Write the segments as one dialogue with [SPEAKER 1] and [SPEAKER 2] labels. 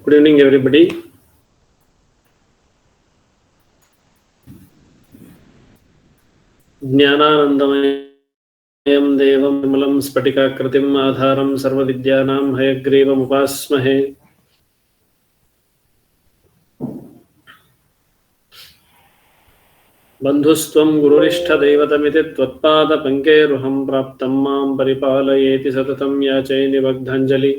[SPEAKER 1] Good evening, everybody. Jnananandamaయం devam vimalam spatikakritim adharam sarvavidyanam hayagrivam upasmahe. Bandhustvam gururishthadevatamiti tvatpadapankeruham praptam mam paripalayeti satatam yache nibagdhanjali.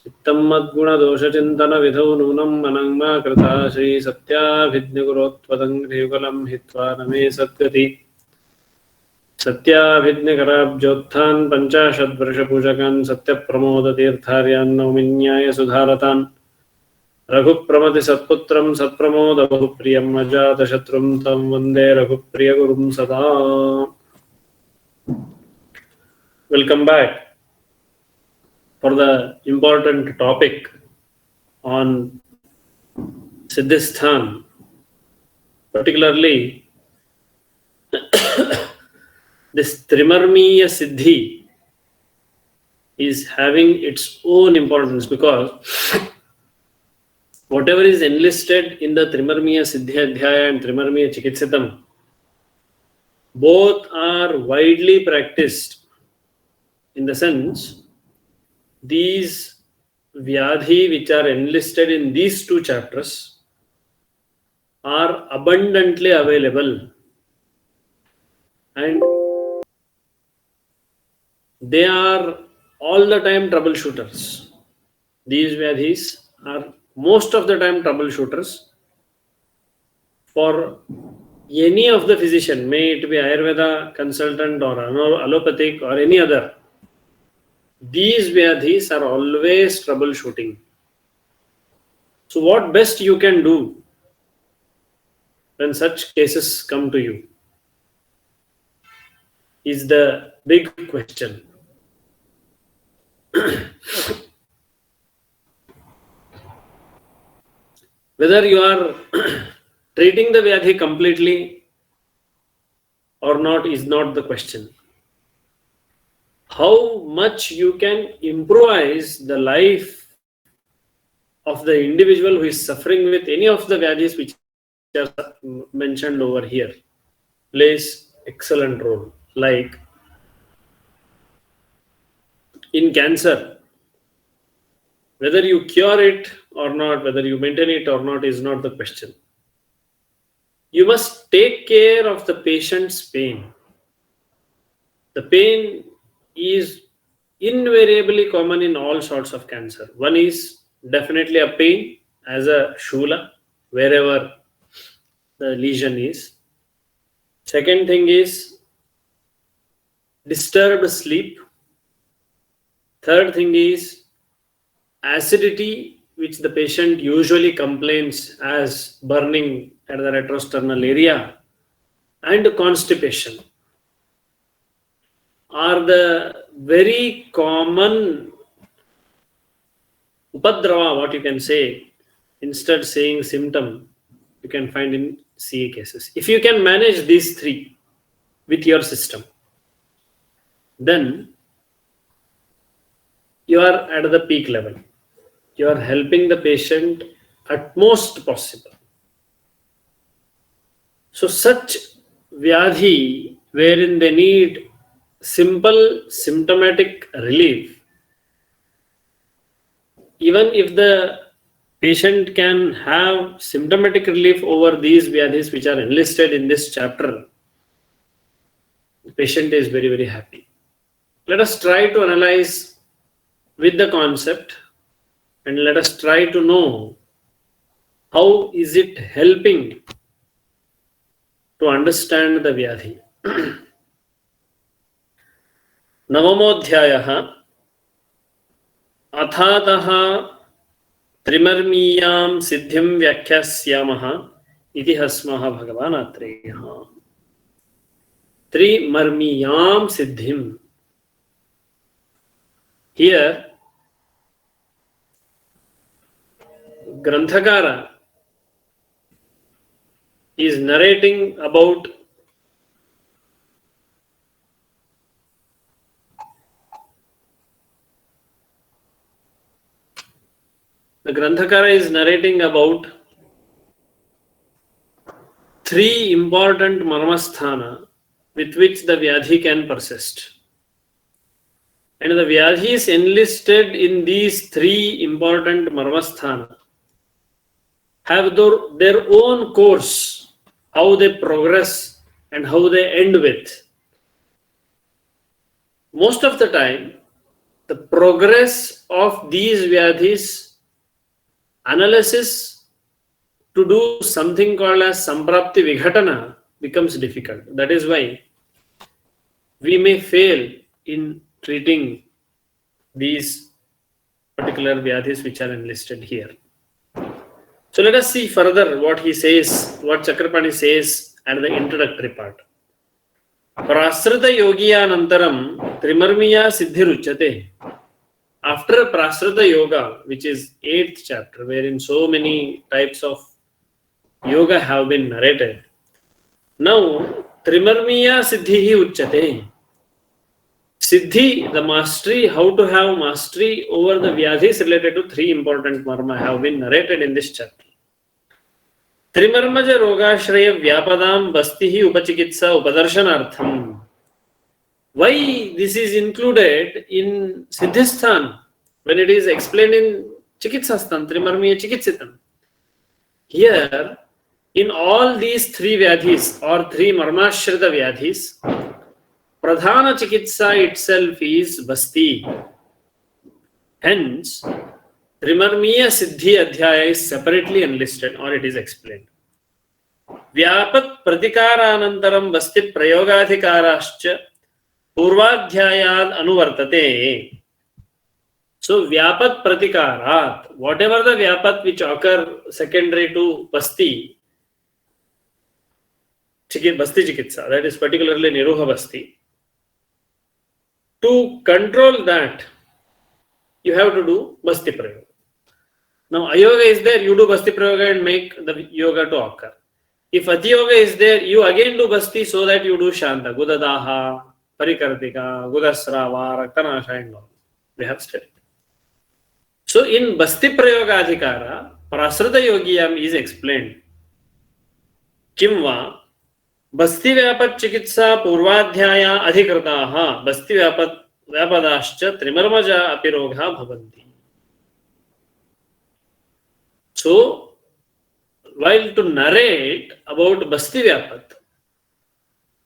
[SPEAKER 1] Chittam madgunadoshačintana vidhau nunam manangma krita shri satyabhidnigurotvadangriyugalam hitva name satgati. सत्याभिज्ञकराब्जोत्थान पंचाशद्वर्षपूजकान् सत्यप्रमोदतीर्थार्यान् नौमिन्यायसुधारतान् रघुप्रमतिसत्पुत्रं सत्प्रमोदबहुप्रियं अजातशत्रुं तं वन्दे रघुप्रियगुरुं सदा. Welcome back for the important topic on Siddhi sthana, particularly this Trimarmiya Siddhi is having its own importance because whatever is enlisted in the Trimarmiya Siddhi Adhyaya and Trimarmiya Chikitsitam, both are widely practiced in the sense these Vyadhi which are enlisted in these two chapters are abundantly available and they are all the time troubleshooters. These Vyadhis are most of the time troubleshooters for any of the physician, may it be Ayurveda consultant or allopathic or any other. These Vyadhis are always troubleshooting. So what best you can do when such cases come to you is the big question. Whether you are treating the Vyadhi completely or not is not the question. How much you can improvise the life of the individual who is suffering with any of the Vyadhis which are mentioned over here plays excellent role. Like in cancer, whether you cure it or not, whether you maintain it or not is not the question. You must take care of the patient's pain. The pain is invariably common in all sorts of cancer. One is definitely a pain as a shula wherever the lesion is. Second thing is disturbed sleep. Third thing is acidity, which the patient usually complains as burning at the retrosternal area, and constipation are the very common upadrava, what you can say. Instead saying symptom, you can find in CA cases. If you can manage these three with your system, then you are at the peak level. You are helping the patient at most possible. So such Vyadhi wherein they need simple symptomatic relief, even if the patient can have symptomatic relief over these Vyadhis which are enlisted in this chapter, the patient is very, very happy. Let us try to analyze with the concept and let us try to know how is it helping to understand the Vyadhi. Navamodhyayah अथातः त्रिमर्मीयां सिद्धिं व्याख्यास्यामः इति हस्मः भगवान् अत्रेयः. Trimarmiyam siddhim. Here Granthakara is narrating about the Granthakara is narrating about three important marmasthana with which the Vyadhi can persist. And the Vyadhis enlisted in these three important marmasthana have their own course, how they progress and how they end with. Most of the time, the progress of these Vyadhis analysis to do something called as Samprapti Vighatana becomes difficult. That is why we may fail in treating these particular Vyadhis which are enlisted here. So let us see further what he says, what Chakrapani says at the introductory part. Prasrita Yogiyanantaram Trimarmiya Siddhiruchyate. After Prasrita Yoga, which is 8th chapter, wherein so many types of yoga have been narrated, now Trimarmiya Siddhihi Uchyate. Siddhi, the mastery, how to have mastery over the Vyadhis related to three important marma have been narrated in this chapter. Trimarmaja Rogashraya Vyapadam Bastihi Upachikitsa Upadarsanartham. Why this is included in Siddhisthana when it is explained in Chikitsastan, Trimarmiya Chikitsitam? Here, in all these three Vyadhis or three Marmashrita Vyadhis, Pradhana Chikitsa itself is Basti. Hence, Trimarmiya Siddhi Adhyaya is separately enlisted or it is explained. Vyapat Pratikaranantaram Basti Prayogadhikarascha Purvadhyayad Anuvartate. So, Vyapat Pratikarat, whatever the Vyapat which occur secondary to Basti Chikitsa, that is particularly Niruha Basti, to control that, you have to do Basti Prayoga. Now, Ayoga is there, you do Basti Prayoga and make the yoga to occur. If Atiyoga is there, you again do Basti so that you do Shanta, Gudadaha, Parikartika, Gudasrava, Raktanasha and all. We have studied. So, in Basti Prayoga Adhikara, Prasrita Yogiyam is explained. Kimva Basti Vyapat Chikitsa Purvadhyaya Adhikrataha Basti Vyapadascha Trimarmaja Apirogha Bhavanti. So, while to narrate about Basti Vyapat,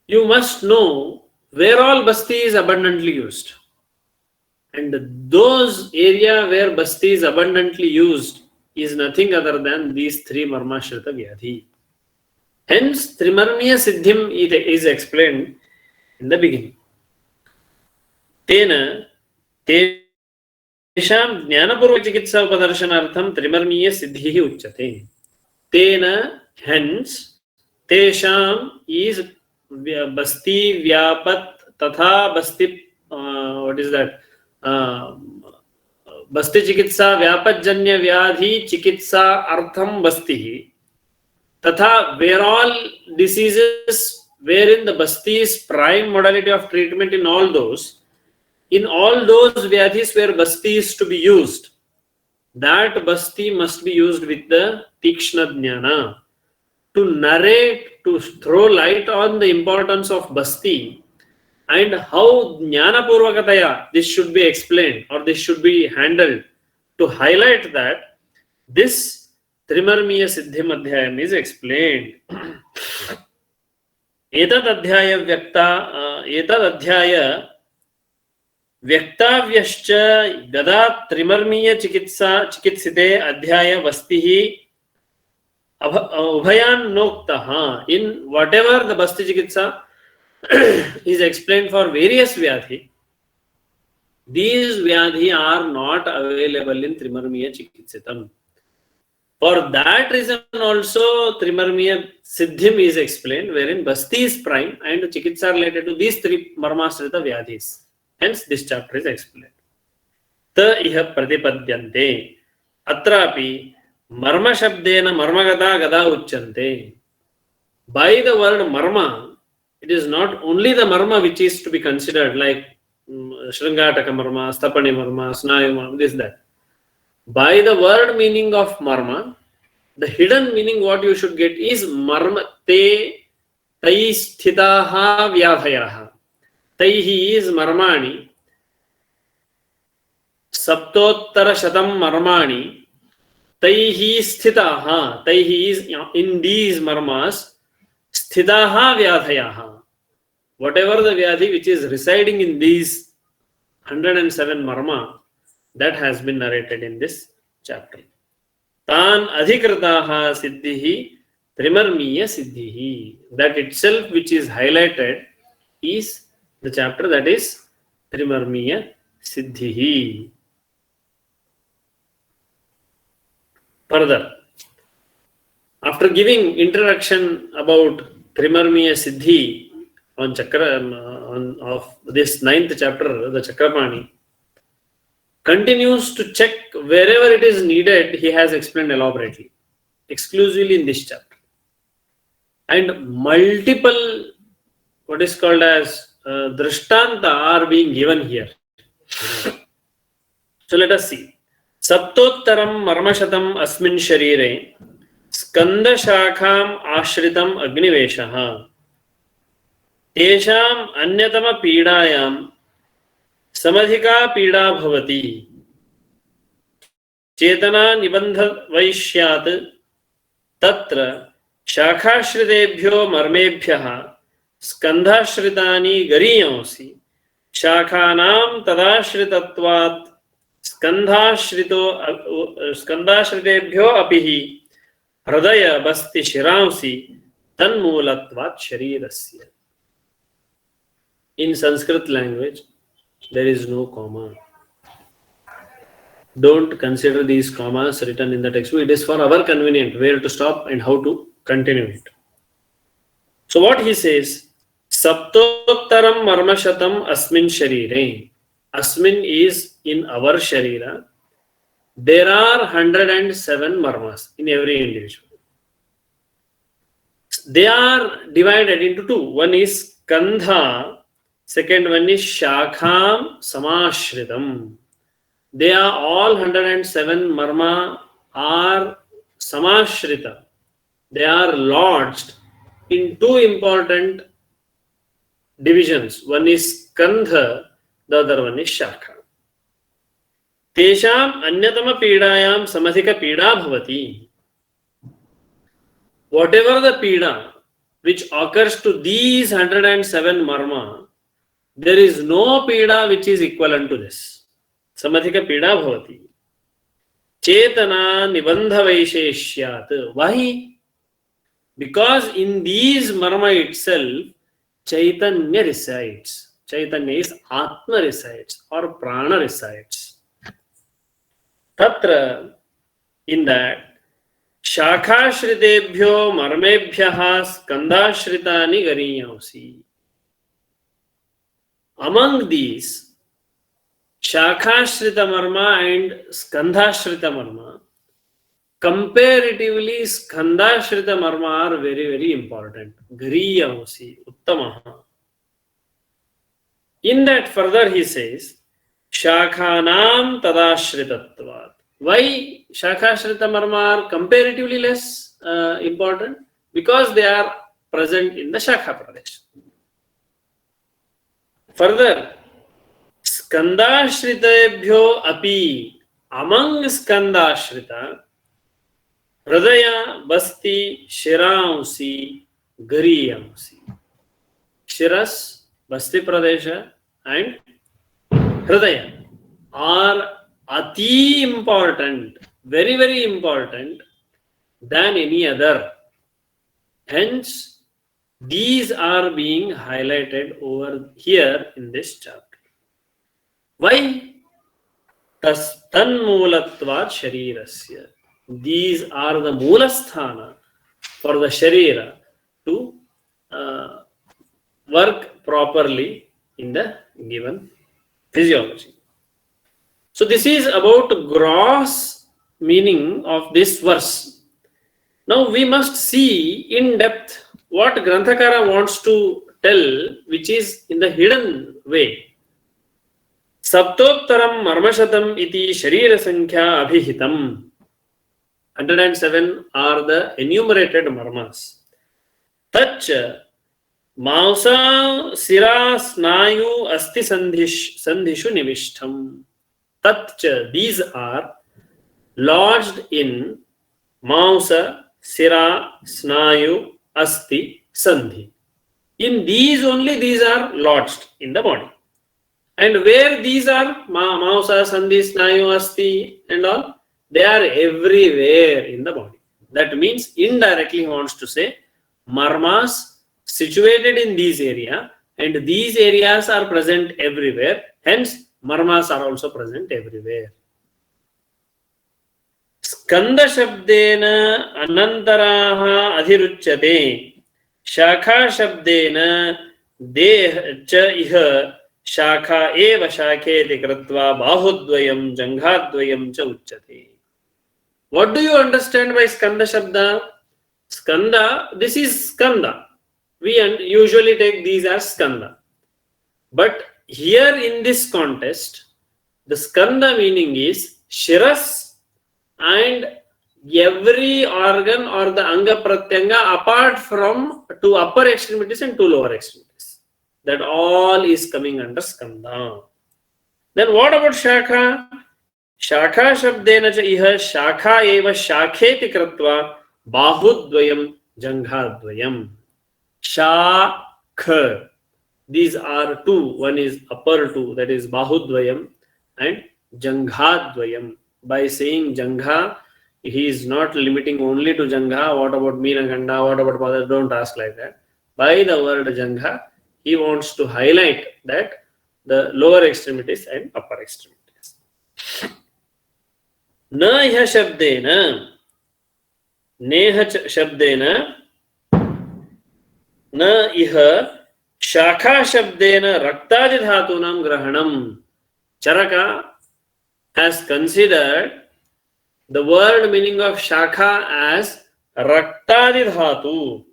[SPEAKER 1] you must know where all Basti is abundantly used. And those area where Basti is abundantly used is nothing other than these three Marmashrita Vyadhi. Hence, Trimarmiya Siddhim is explained in the beginning. Tena, Tesham Jnanapurva Chikitsa Upadarsanartham Trimarmiya Siddhihi Uchyate. Tena, hence, Tesham is Basti, Vyapat, Tatha, Basti, what is that? Basti Chikitsa, Vyapajanya Vyadhi, Chikitsa, Artham, Bastihi. Tatha, where all diseases wherein the Basti is prime modality of treatment in all those Vyadhis where Basti is to be used, that Basti must be used with the Tikshna Jnana. To narrate, to throw light on the importance of Basti and how Jnana Purvakataya this should be explained or this should be handled, to highlight that this Trimarmiya Siddhim Adhyayam is explained. Etad Adhyaya Vyaktavyascha Gada Trimarmiya Chikitsite Adhyaya Bastihi Ubhayan Noktaha. In whatever the Basti Chikitsa is explained for various Vyadhi, these Vyadhi are not available in Trimarmiya Chikitsitam. For that reason also Trimarmiya Siddhim is explained, wherein Basti is prime and Chikitsa related to these three Marmashrita Vyadhis. Hence this chapter is explained. Ta iha pratipadyante atrapi marma shabdena marmagata gada uchyante. By the word marma, it is not only the marma which is to be considered like Shringataka marma, Stapani marma, Snayu marma, this that. By the word meaning of marma, the hidden meaning what you should get is marma te tai sthitaha vyadhayaha. Taihi is marmani. Saptottara shatam marmani. Taihi sthitaha. Taihi is in these marmas. Sthitaha vyadhayaha. Whatever the vyadhi which is residing in these 107 marma, that has been narrated in this chapter. Tan adhikritaha siddhihi trimarmiya siddhihi. That itself which is highlighted is the chapter that is trimarmiya siddhihi. Further, after giving introduction about trimarmiya siddhi on chakra of this 9th chapter, the Chakrapani, continues to check wherever it is needed. He has explained elaborately, exclusively in this chapter, and multiple what is called as drishtanta are being given here. So let us see. Saptottaram marmashatam asmin sharire skanda shakham ashritam agniveshaha tesham anyatama pidayam samadhika pida bhavati चेतना निबंध वैश्यात तत्र शाखाश्रितेभ्यो मर्मेभ्यः स्कंधाश्रितानि गरीयांसि शाखानां तदाश्रितत्वात् स्कंधाश्रितेभ्यो अपि हृदय बस्ति शिरांसि तन्मूलत्वात् शरीरस्य. In Sanskrit language, there is no comma. Don't consider these commas written in the textbook. It is for our convenience where to stop and how to continue it. So what he says, Saptottaram marmashatam asmin sharire. Asmin is in our sharira. There are 107 marmas in every individual. They are divided into two. One is Kandha, second one is Shakham Samashritam. They are all 107 marma are samashrita. They are lodged in two important divisions. One is Kandha, the other one is Shakha. Tesham anyatama pidayam samadhika pida bhavati. Whatever the pida which occurs to these 107 marma, there is no pida which is equivalent to this. Samadhika pida bhavati. Chetana nibandha vaisheshyat. Why? Because in these marma itself, Chaitanya resides. Chaitanya is Atma resides or Prana resides. Tatra, in that, Shakhashritebhyo marmebhyaha skandashritani gariyansi. Among these, Shakhashrita marma and Skandhashrita marma, comparatively Skandashrita marma are very, very important. Gariyansi, Uttamaha. In that further he says, Shakhanam tadashritatvat. Why Shakhashrita marma are comparatively less important? Because they are present in the Shakha Pradesh. Further, Skandashritebhyo api, among Skandashrita, Hridaya basti shiramsi gariyamsi. Shiras, Basti Pradesha and Hridaya are ati important, very, very important than any other. Hence, these are being highlighted over here in this chapter. Why? Tanmulatvat sharirasya. These are the moolasthana for the sharira to work properly in the given physiology. So this is about gross meaning of this verse. Now we must see in depth what Granthakara wants to tell, which is in the hidden way. सप्तोत्तरम मर्मशतम इति शरीर संख्या अभिहितम. 107 are the enumerated marmas. Tach Mausa Sira Snayu Asti Sandhishu Nivishtam. Tatcha, these are lodged in Mausa, Sira, Snayu, Asti, Sandhi. In these only these are lodged in the body. And where these are, Mausa, Sandhi, Snayu, Asti and all, they are everywhere in the body. That means indirectly he wants to say marmas situated in these areas, and these areas are present everywhere. Hence, marmas are also present everywhere. Skanda shabdena anantaraha adhiruchyate shakha shabdena deh cha iha shakha eva shakheti kratva bahudvayam janghadvayam cha uchyate. What do you understand by skanda shabda? Skanda, this is skanda. We usually take these as skanda. But here in this context, the skanda meaning is shiras and every organ or the anga pratyanga apart from two upper extremities and two lower extremities. That all is coming under skanda. Then what about shakha? Shakha shabdena cha iha shakha eva shakheti kratva bahudvayam janghadvayam. Shakha. These are two. One is upper two, that is bahudvayam, and janghadvayam. By saying jangha, he is not limiting only to jangha. What about meenakanda? What about pada? Don't ask like that. By the word jangha, he wants to highlight that the lower extremities and upper extremities. Na iha shabdena, neha shabdena, na iha shakha shabdena raktadi dhatunam grahanam. Charaka has considered the word meaning of shakha as raktadi dhatu.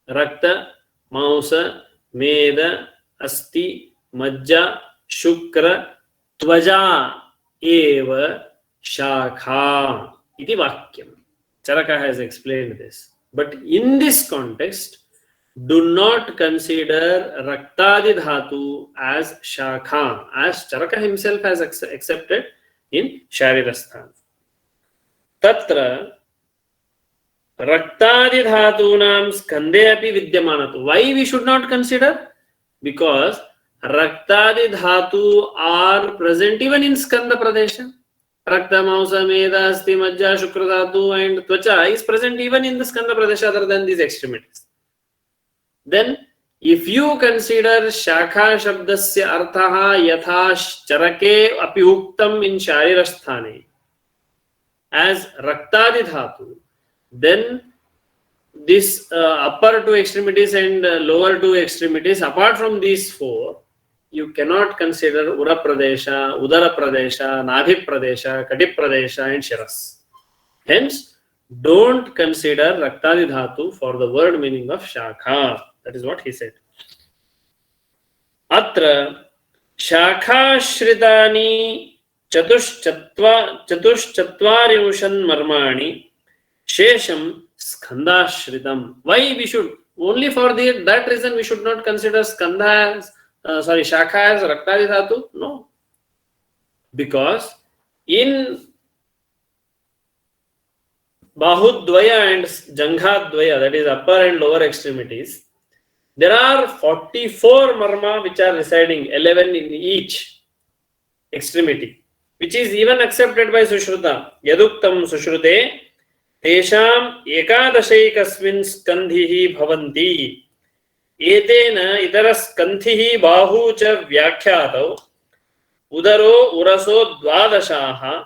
[SPEAKER 1] Rakta, mausa, meda, asti, majja, shukra, tvaja eva shakha iti vakyam. Charaka has explained this. But in this context, do not consider raktadi dhatu as shakha, as Charaka himself has accepted in Sharirasthana. Tatra raktadi dhatunam skande api vidyamanatu. Why we should not consider? Because raktadi dhatu are present even in skanda pradesha. Rakta, mausa, meda, asti, majja, shukra dhatu and tvacha is present even in the skanda pradesha other than these extremities. Then, if you consider shakha shabdasya arthaha yatha charake api uktam in sharirasthane as raktadi dhatu, then this upper two extremities and lower two extremities, apart from these four, you cannot consider ura pradesha, udara pradesha, nadhi pradesha, kati pradesha and shiras. Hence, don't consider raktadi dhatu for the word meaning of shakha. That is what he said. Atra shakhashritani chatushchatvarimshan marmani shesham skandashritam. Why we should, only for that reason we should not consider skanda as, shakha as raktadi dhatu? No. Because in bahudvaya and janghadvaya, that is upper and lower extremities, there are 44 marma which are residing, 11 in each extremity, which is even accepted by Sushruta. Yaduktam Sushrute Tesham ekadashaikasmin skandhihi bhavanti etena itaras skandhihi bahu cha vyakhyatau udaro uraso dvadashaha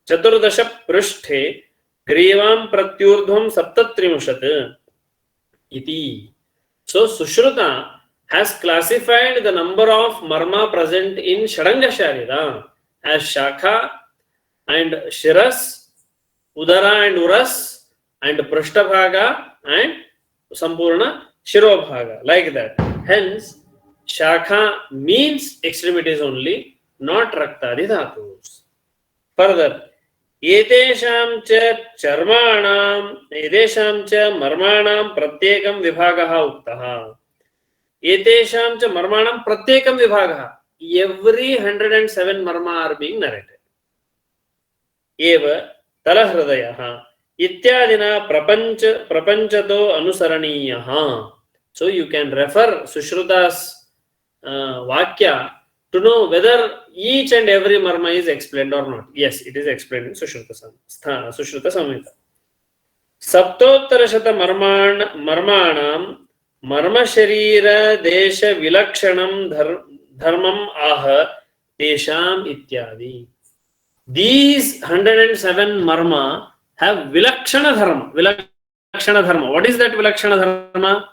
[SPEAKER 1] chaturdasha prushthe grivam pratyurdhvam saptatrimshat iti. So Sushruta has classified the number of marma present in Shadanga Sharira as Shakha and Shiras, Udara and Uras, and Prashtabhaga and Sampurna Shirobhaga, like that. Hence, Shakha means extremities only, not raktadi dhatus. Further, एतेषां च मर्माणां प्रत्येकं विभागः उक्तः. एतेषां च मर्माणां प्रत्येकं विभागः. Every 107 marma are being narrated. एव तलहृदयः इत्यादिना प्रपंचतो अनुसरणीयः. So you can refer Sushruta's Vakya to know whether each and every marma is explained or not. Yes, it is explained in Sushruta Samhita. Saptottarashata marmanam marma sharira desha vilakshanam dharmam aha tesham ityadi. These 107 marma have vilakshana dharma. Vilakshana dharma. What is that vilakshana dharma?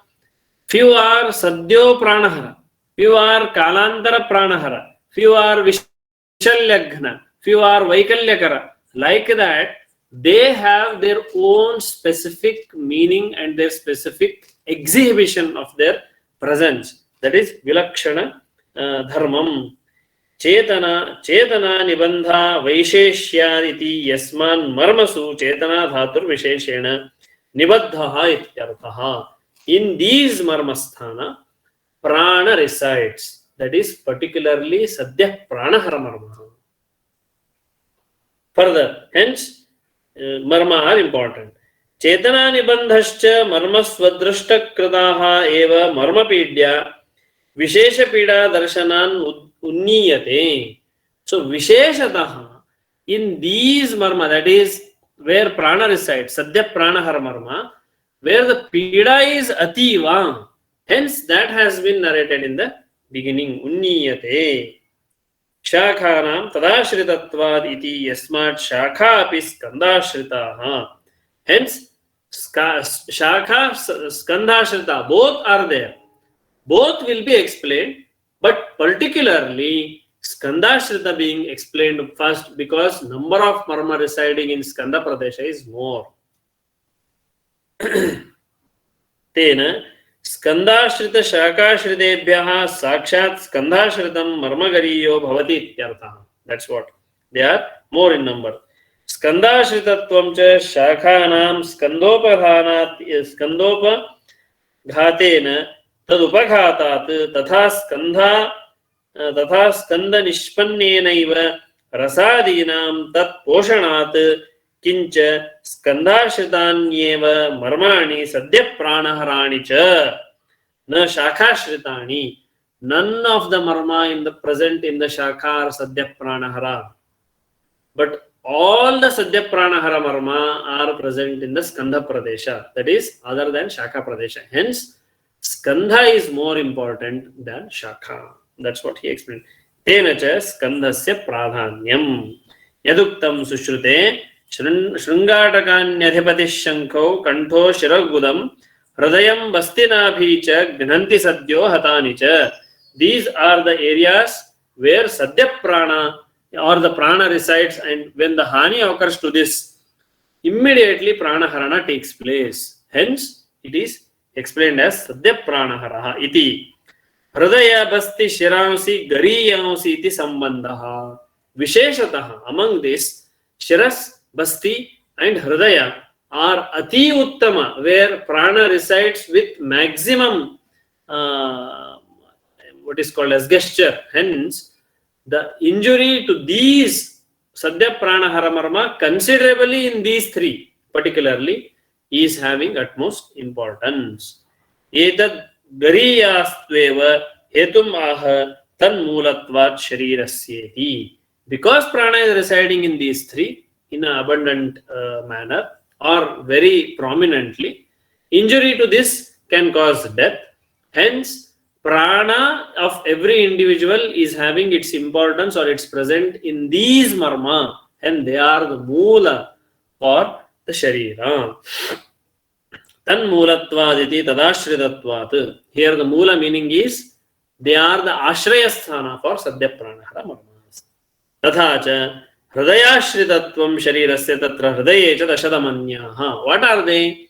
[SPEAKER 1] Few are sadyo pranahara. Few are kalantara pranahara. Few are vishalyaghna. Few are vaikalyakara. Like that, they have their own specific meaning and their specific exhibition of their presence. That is vilakshana dharmam. Chetana nibandha vaisheshyaditi yasman marmasu chetana dhatur visheshena nibaddhaha ityarthaha. In these marmasthana, prana resides. That is particularly sadhya pranahara marma. Further, hence, marma are important. Chetana nibandhascha marmasvadrishta kritaha eva marmapidya vishesha pida darshanan unniyate. So, visheshataha, in these marma, that is where prana resides, sadhya pranahara marma, where the pida is ativa, hence that has been narrated in the beginning. Unniyate. Shakhanam tadashritatvad iti yasmat shakha api skandashritaha. Hence, shakha, skandashrita, both are there. Both will be explained, but particularly skandashrita being explained first because number of marma residing in skanda pradesha is more. Tena skandashrita shakashritebhyaha sakshat skandashritam marmagariyo bhavati ityarthaha. That's what. They are more in number. Skandashritatvam cha shakhanam skandopaghatena tadupaghatat तथा स्कंद निष्पन्नेनैव रसादीनां तत् पोषणात् किंच स्कंदाश्रितान्येव मर्माणि सद्य प्राणहराणि च न शाखाश्रितानि. None of the marma in the present in the shakha are sadhya pranahara, but all the sadhya pranahara marma are present in the skandha pradesha, that is other than shakha pradesha. Hence skandha is more important than shakha. That's what he explained. Tena cha skandhasya pradhanyam yaduktam sushrute shrungatakanyadhipati shankho kantho shiragudam hridayam bastinabhi cha gnanti sadyo hatani cha. These are the areas where sadhya prana or the prana resides, and when the hani occurs to this, immediately pranaharana takes place. Hence it is explained as sadhya pranaharaha iti. Hridaya basti shiransi gariyansi iti sambandhaha. Visheshataha, among this, shiras, basti and hridaya are ati uttama, where prana resides with maximum what is called as gesture. Hence the injury to these sadhya pranahara marma considerably in these three particularly is having utmost importance. Etad gariyastveva hetum aha tanmulatvat sharirasyeti. Because prana is residing in these three in an abundant manner or very prominently, injury to this can cause death. Hence prana of every individual is having its importance or its present in these marma, and they are the moola for the sharira. Tan moolatvad iti tadashritatvat. Here the moola meaning is they are the ashraya sthana for sadhya pranahara marmas. Tatha cha hridayashritatvam sharirasya tatra hridaye cha dashadhamanyaha. What are they?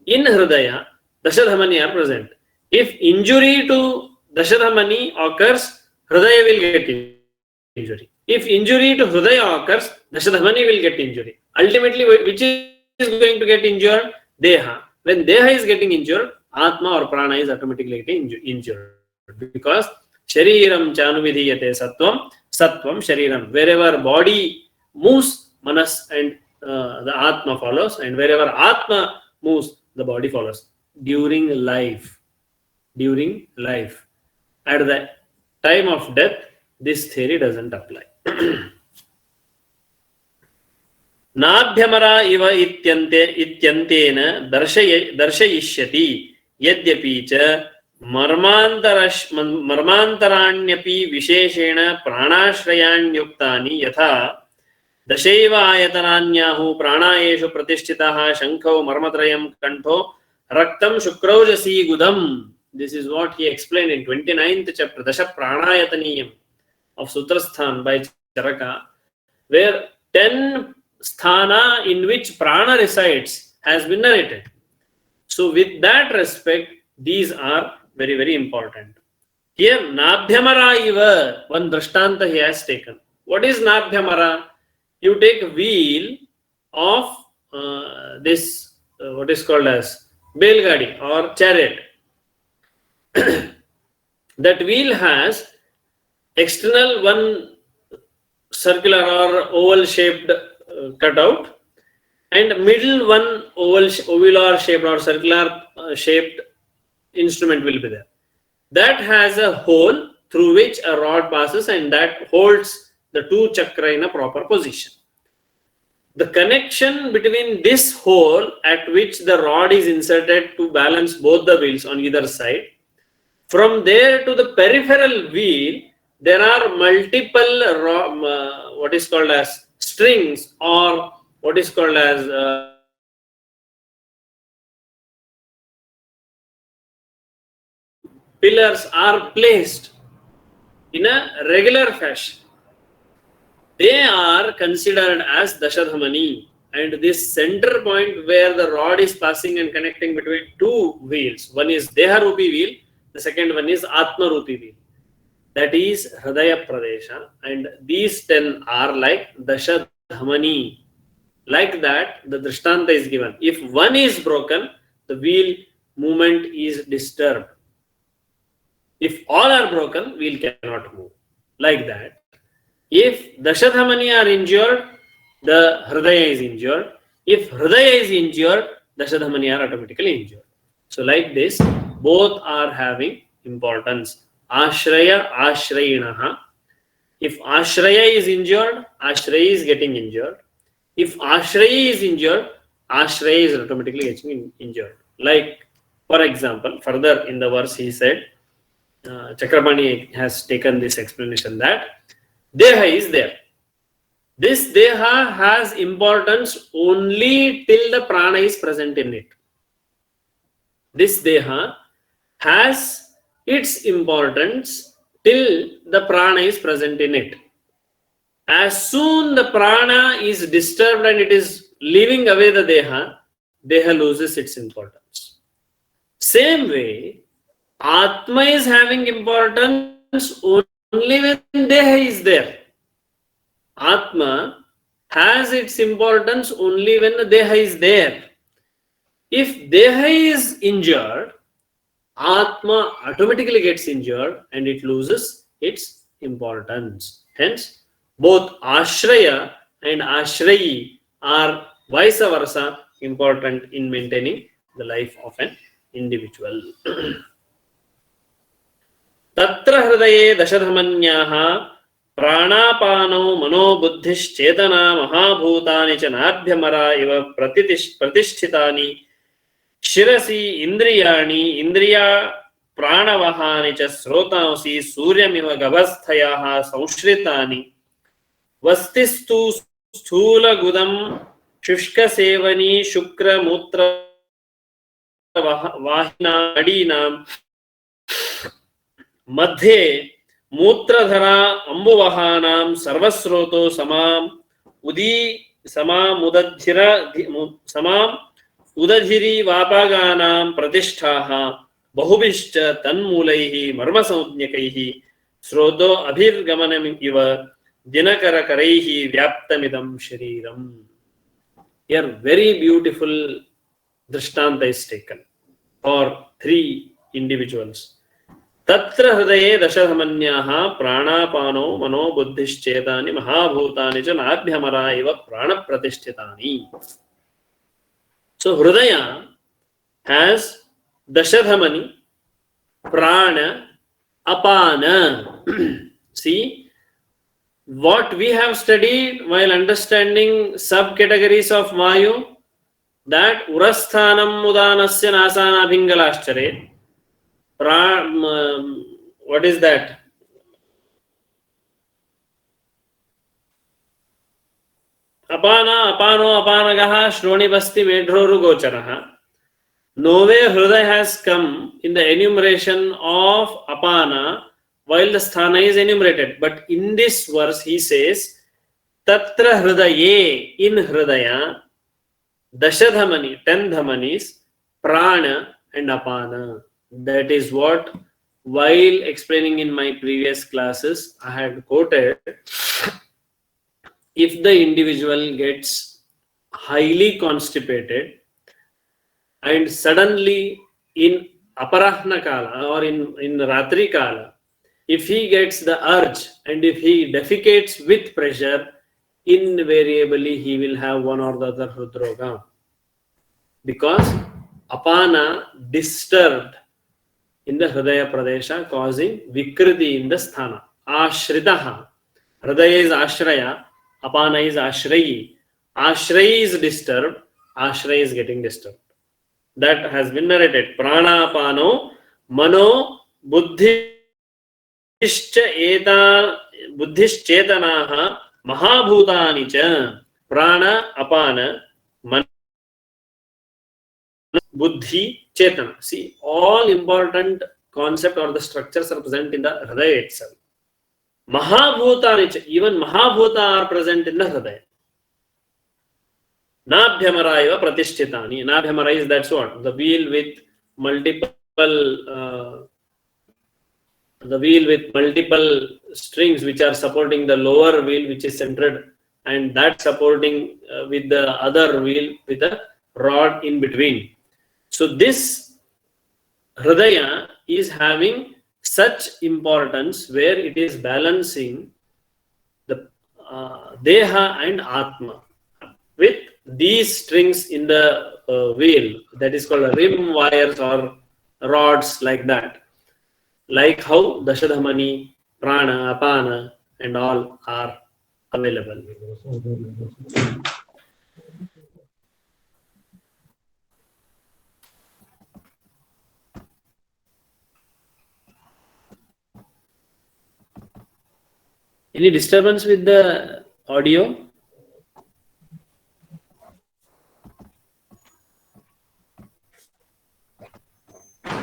[SPEAKER 1] In hridaya, dashadhamani are present. If injury to dashadhamani occurs, hridaya will get injury. If injury to Hridaya occurs, Dashadhamani will get injury. Ultimately, which is going to get injured? Deha. When Deha is getting injured, Atma or Prana is automatically getting injured. Because Shariram Chanuvidhiyate Sattvam, Sattvam Shariram. Wherever body moves, Manas and the Atma follows, and wherever Atma moves, the body follows. During life. At the time of death, this theory doesn't apply. नाभ्यमरा इव इत्यन्तेन दर्शयिष्यति यद्यपि च मर्मान्तराण्यपि विशेषेण प्राणाश्रयाण्युक्तानि यथा दशैव आयतनान्याहुः प्राणायेषु प्रतिष्ठिताः शङ्खौ मर्मत्रयं कंठो रक्तं शुक्रौजसी गुदम्. This is what he explained in 29th chapter, Dasha Pranayataniyam of Sutrasthan by Charaka, where 10 sthana in which prana resides has been narrated. So with that respect, these are very, very important. Here, Nabhyamara iva, one drishtanta he has taken. What is Nabhyamara? You take a wheel of this, what is called as Belgadi or chariot. That wheel has external one circular or oval shaped cutout, and middle one ovular shaped or circular shaped instrument will be there. That has a hole through which a rod passes, and that holds the two chakra in a proper position. The connection between this hole at which the rod is inserted to balance both the wheels on either side, from there to the peripheral wheel, there are multiple what is called as strings or what is called as pillars are placed in a regular fashion. They are considered as Dashadhamani, and this center point where the rod is passing and connecting between two wheels, one is Deharupi wheel, the second one is Atmarupi wheel. That is Hridaya Pradesha, and these 10 are like Dashadhamani. Like that, the Drishtanta is given. If one is broken, the wheel movement is disturbed. If all are broken, wheel cannot move. Like that. If Dashadhamani are injured, the Hridaya is injured. If Hridaya is injured, Dashadhamani are automatically injured. So like this, both are having importance. Ashraya, Ashrayinaha. If Ashraya is injured, Ashraya is getting injured. If Ashraya is injured, Ashraya is automatically getting injured. Like, for example, further in the verse he said, Chakrapani has taken this explanation that Deha is there. This Deha has importance only till the prana is present in it. This Deha has its importance till the prana is present in it. As soon the prana is disturbed and it is leaving away the Deha, Deha loses its importance. Same way, Atma is having importance only when Deha is there. Atma has its importance only when the Deha is there. If Deha is injured, Atma automatically gets injured and it loses its importance. Hence, both Ashraya and Ashrayi are vice versa important in maintaining the life of an individual. Tatra hridaye dashadhamanyah pranapanau manobuddhischetana mahabhutani cha nabhyamara iva pratisthitani shirasi indriyani indriya pranavahani cha srotansi suryamiva gavasthayaha samshritani vastistu sthula gudam shushka sevani shukra mutra vahina adinam madhe मूत्रधरा अम्बुवहानां सर्वस्रोतो समाम उदधिरी वापागानां प्रतिष्ठाः बहुभिश्च तन्मूलैः मर्मसंज्ञकैः स्रोतो अभिर्गमनम् इव Dinakara karaihi vyaptamidam shariram. Here, very beautiful drishtanta is taken for three individuals. Tatra hridaye dashahamanyah pranapano mano buddhischetani mahabhutani cha nabhyamara eva prana pratishtitani. So hridaya has dashadhamani, prana, apana. See, what we have studied while understanding subcategories of vayu, that urasthanam udanasya nasana bhingalashchare. What is that? Apana, apano, apanagaha, shroni basti, medhoru gocharaha. Nowhere hridaya has come in the enumeration of apana while the sthana is enumerated. But in this verse he says, Tatra hridaye, in hridaya, dashadhamani, 10 dhamanis, prana and apana. That is what, while explaining in my previous classes, I had quoted. If the individual gets highly constipated and suddenly in aparahna kala or in ratri kala, if he gets the urge and if he defecates with pressure, invariably he will have one or the other hridroga, because apana disturbed in the hridaya pradesha, causing vikriti in the sthana. Ashritaha, hridaya is ashraya, apana is ashrayi. Ashrayi is disturbed, ashrayi is getting disturbed. That has been narrated. Prana apano mano buddhischetanaha mahabhutani cha. Prana apana man buddhi chetana. See, all important concept or the structures are present in the hridaya itself. Mahabhutani cha, even mahabhuta are present in the hridaya. Nabhyamara eva pratishtitani. Nabhyamara is, that's what? The wheel with multiple strings which are supporting the lower wheel which is centered, and that supporting with the other wheel with a rod in between. So this hridaya is having such importance where it is balancing the deha and atma with these strings in the wheel, that is called rim wires or rods, like that. Like how dashadhamani, prana, apana and all are available. Any disturbance with the audio?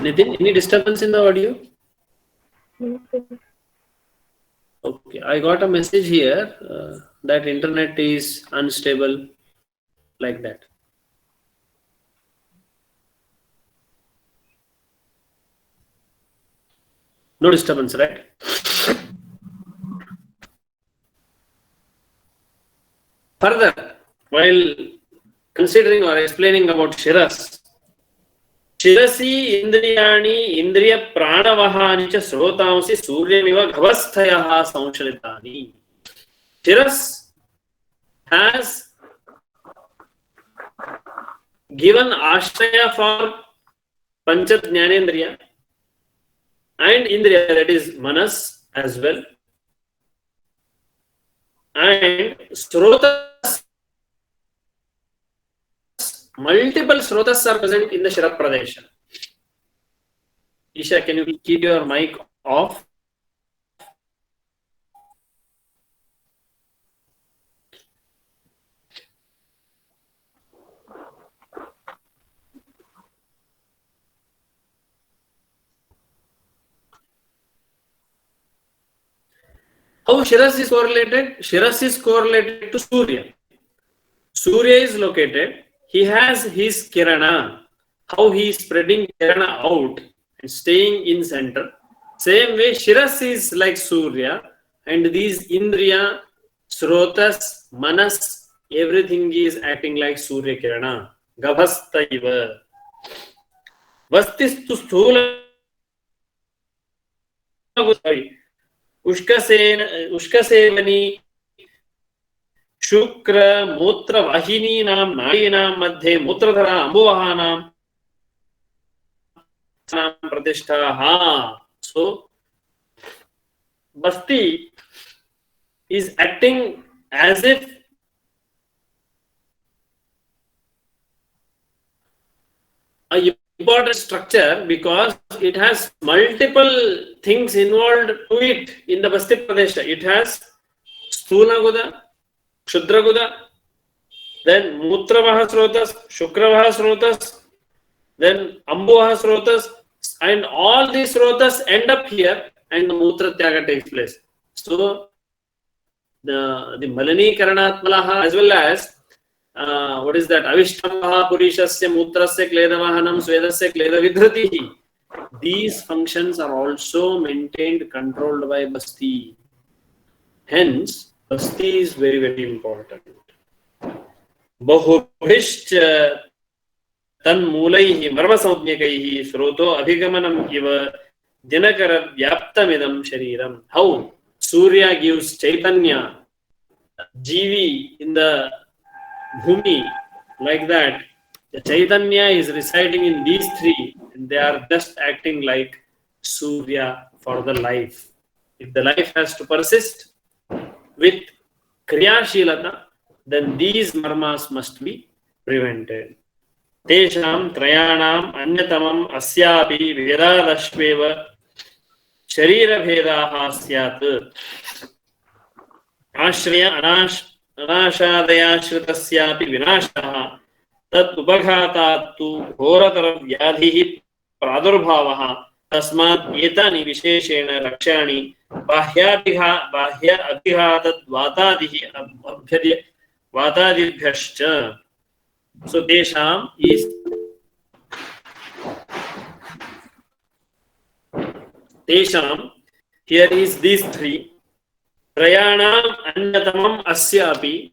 [SPEAKER 1] Nitin, any disturbance in the audio? Okay, I got a message here that internet is unstable, like that. No disturbance, right? Further, while considering or explaining about Shiras, Shirasi Indriyani Indriya Pranavahani cha Srotansi Suryamiva Ghavasthayaha Samshritani. Shiras has given ashraya for Panchat Jnanendriya and Indriya, that is Manas as well. And Srotas, multiple Srotas are present in the Shira Pradesha. Isha, can you keep your mic off? How Shiras is correlated? Shiras is correlated to Surya. Surya is located, he has his Kirana. How he is spreading Kirana out and staying in center. Same way, Shiras is like Surya, and these Indriya Srotas, Manas, everything is acting like Surya Kirana. Gavhasta iva. Vastistu sthula. Ushkasevani शुक्र मूत्र वाहिनीनां नाडीनां मध्ये मूत्रधरा अम्बुवहानां प्रतिष्ठा. So Basti is acting as if a important structure because it has multiple things involved to it in the Basti Pradesha. It has Sthula Guda, Kshudra Guda, then Mutravaha Srotas, Shukravaha Srotas, then Ambuvaha Srotas, and all these Srotas end up here and the Mutra Tyaga takes place. So the Malani Karanatmalaha as well as what is that? Avishtamha Purishasya Mutrasya Kledavahanam Svedasya Kledavidhratihi. These functions are also maintained, controlled by Basti. Hence, Basti is very, very important. Bahubhishcha Tanmulaihi Marmasamjnakaihi Shroto Abhigamanam Iva Dinakara Vyaptamidam Shariram. How Surya gives Chaitanya, Jivi in the Bhumi, like that. The Chaitanya is residing in these three, and they are just acting like Surya for the life. If the life has to persist with Kriyashilata, then these marmas must be prevented. Tesham trayanam anyatamam asyapi vedadashveva sharira bhedaha syat ashraya anashadayashritasyapi vinashaha tat upaghatattu ghoratara vyadhihi pradurbhavaha tasmat etani visheshena rakshani bahya abhihatat vatadihi vatadibhyascha. So Tesham is Tesham, here is these three. Trayanam Anyatamam Asyapi.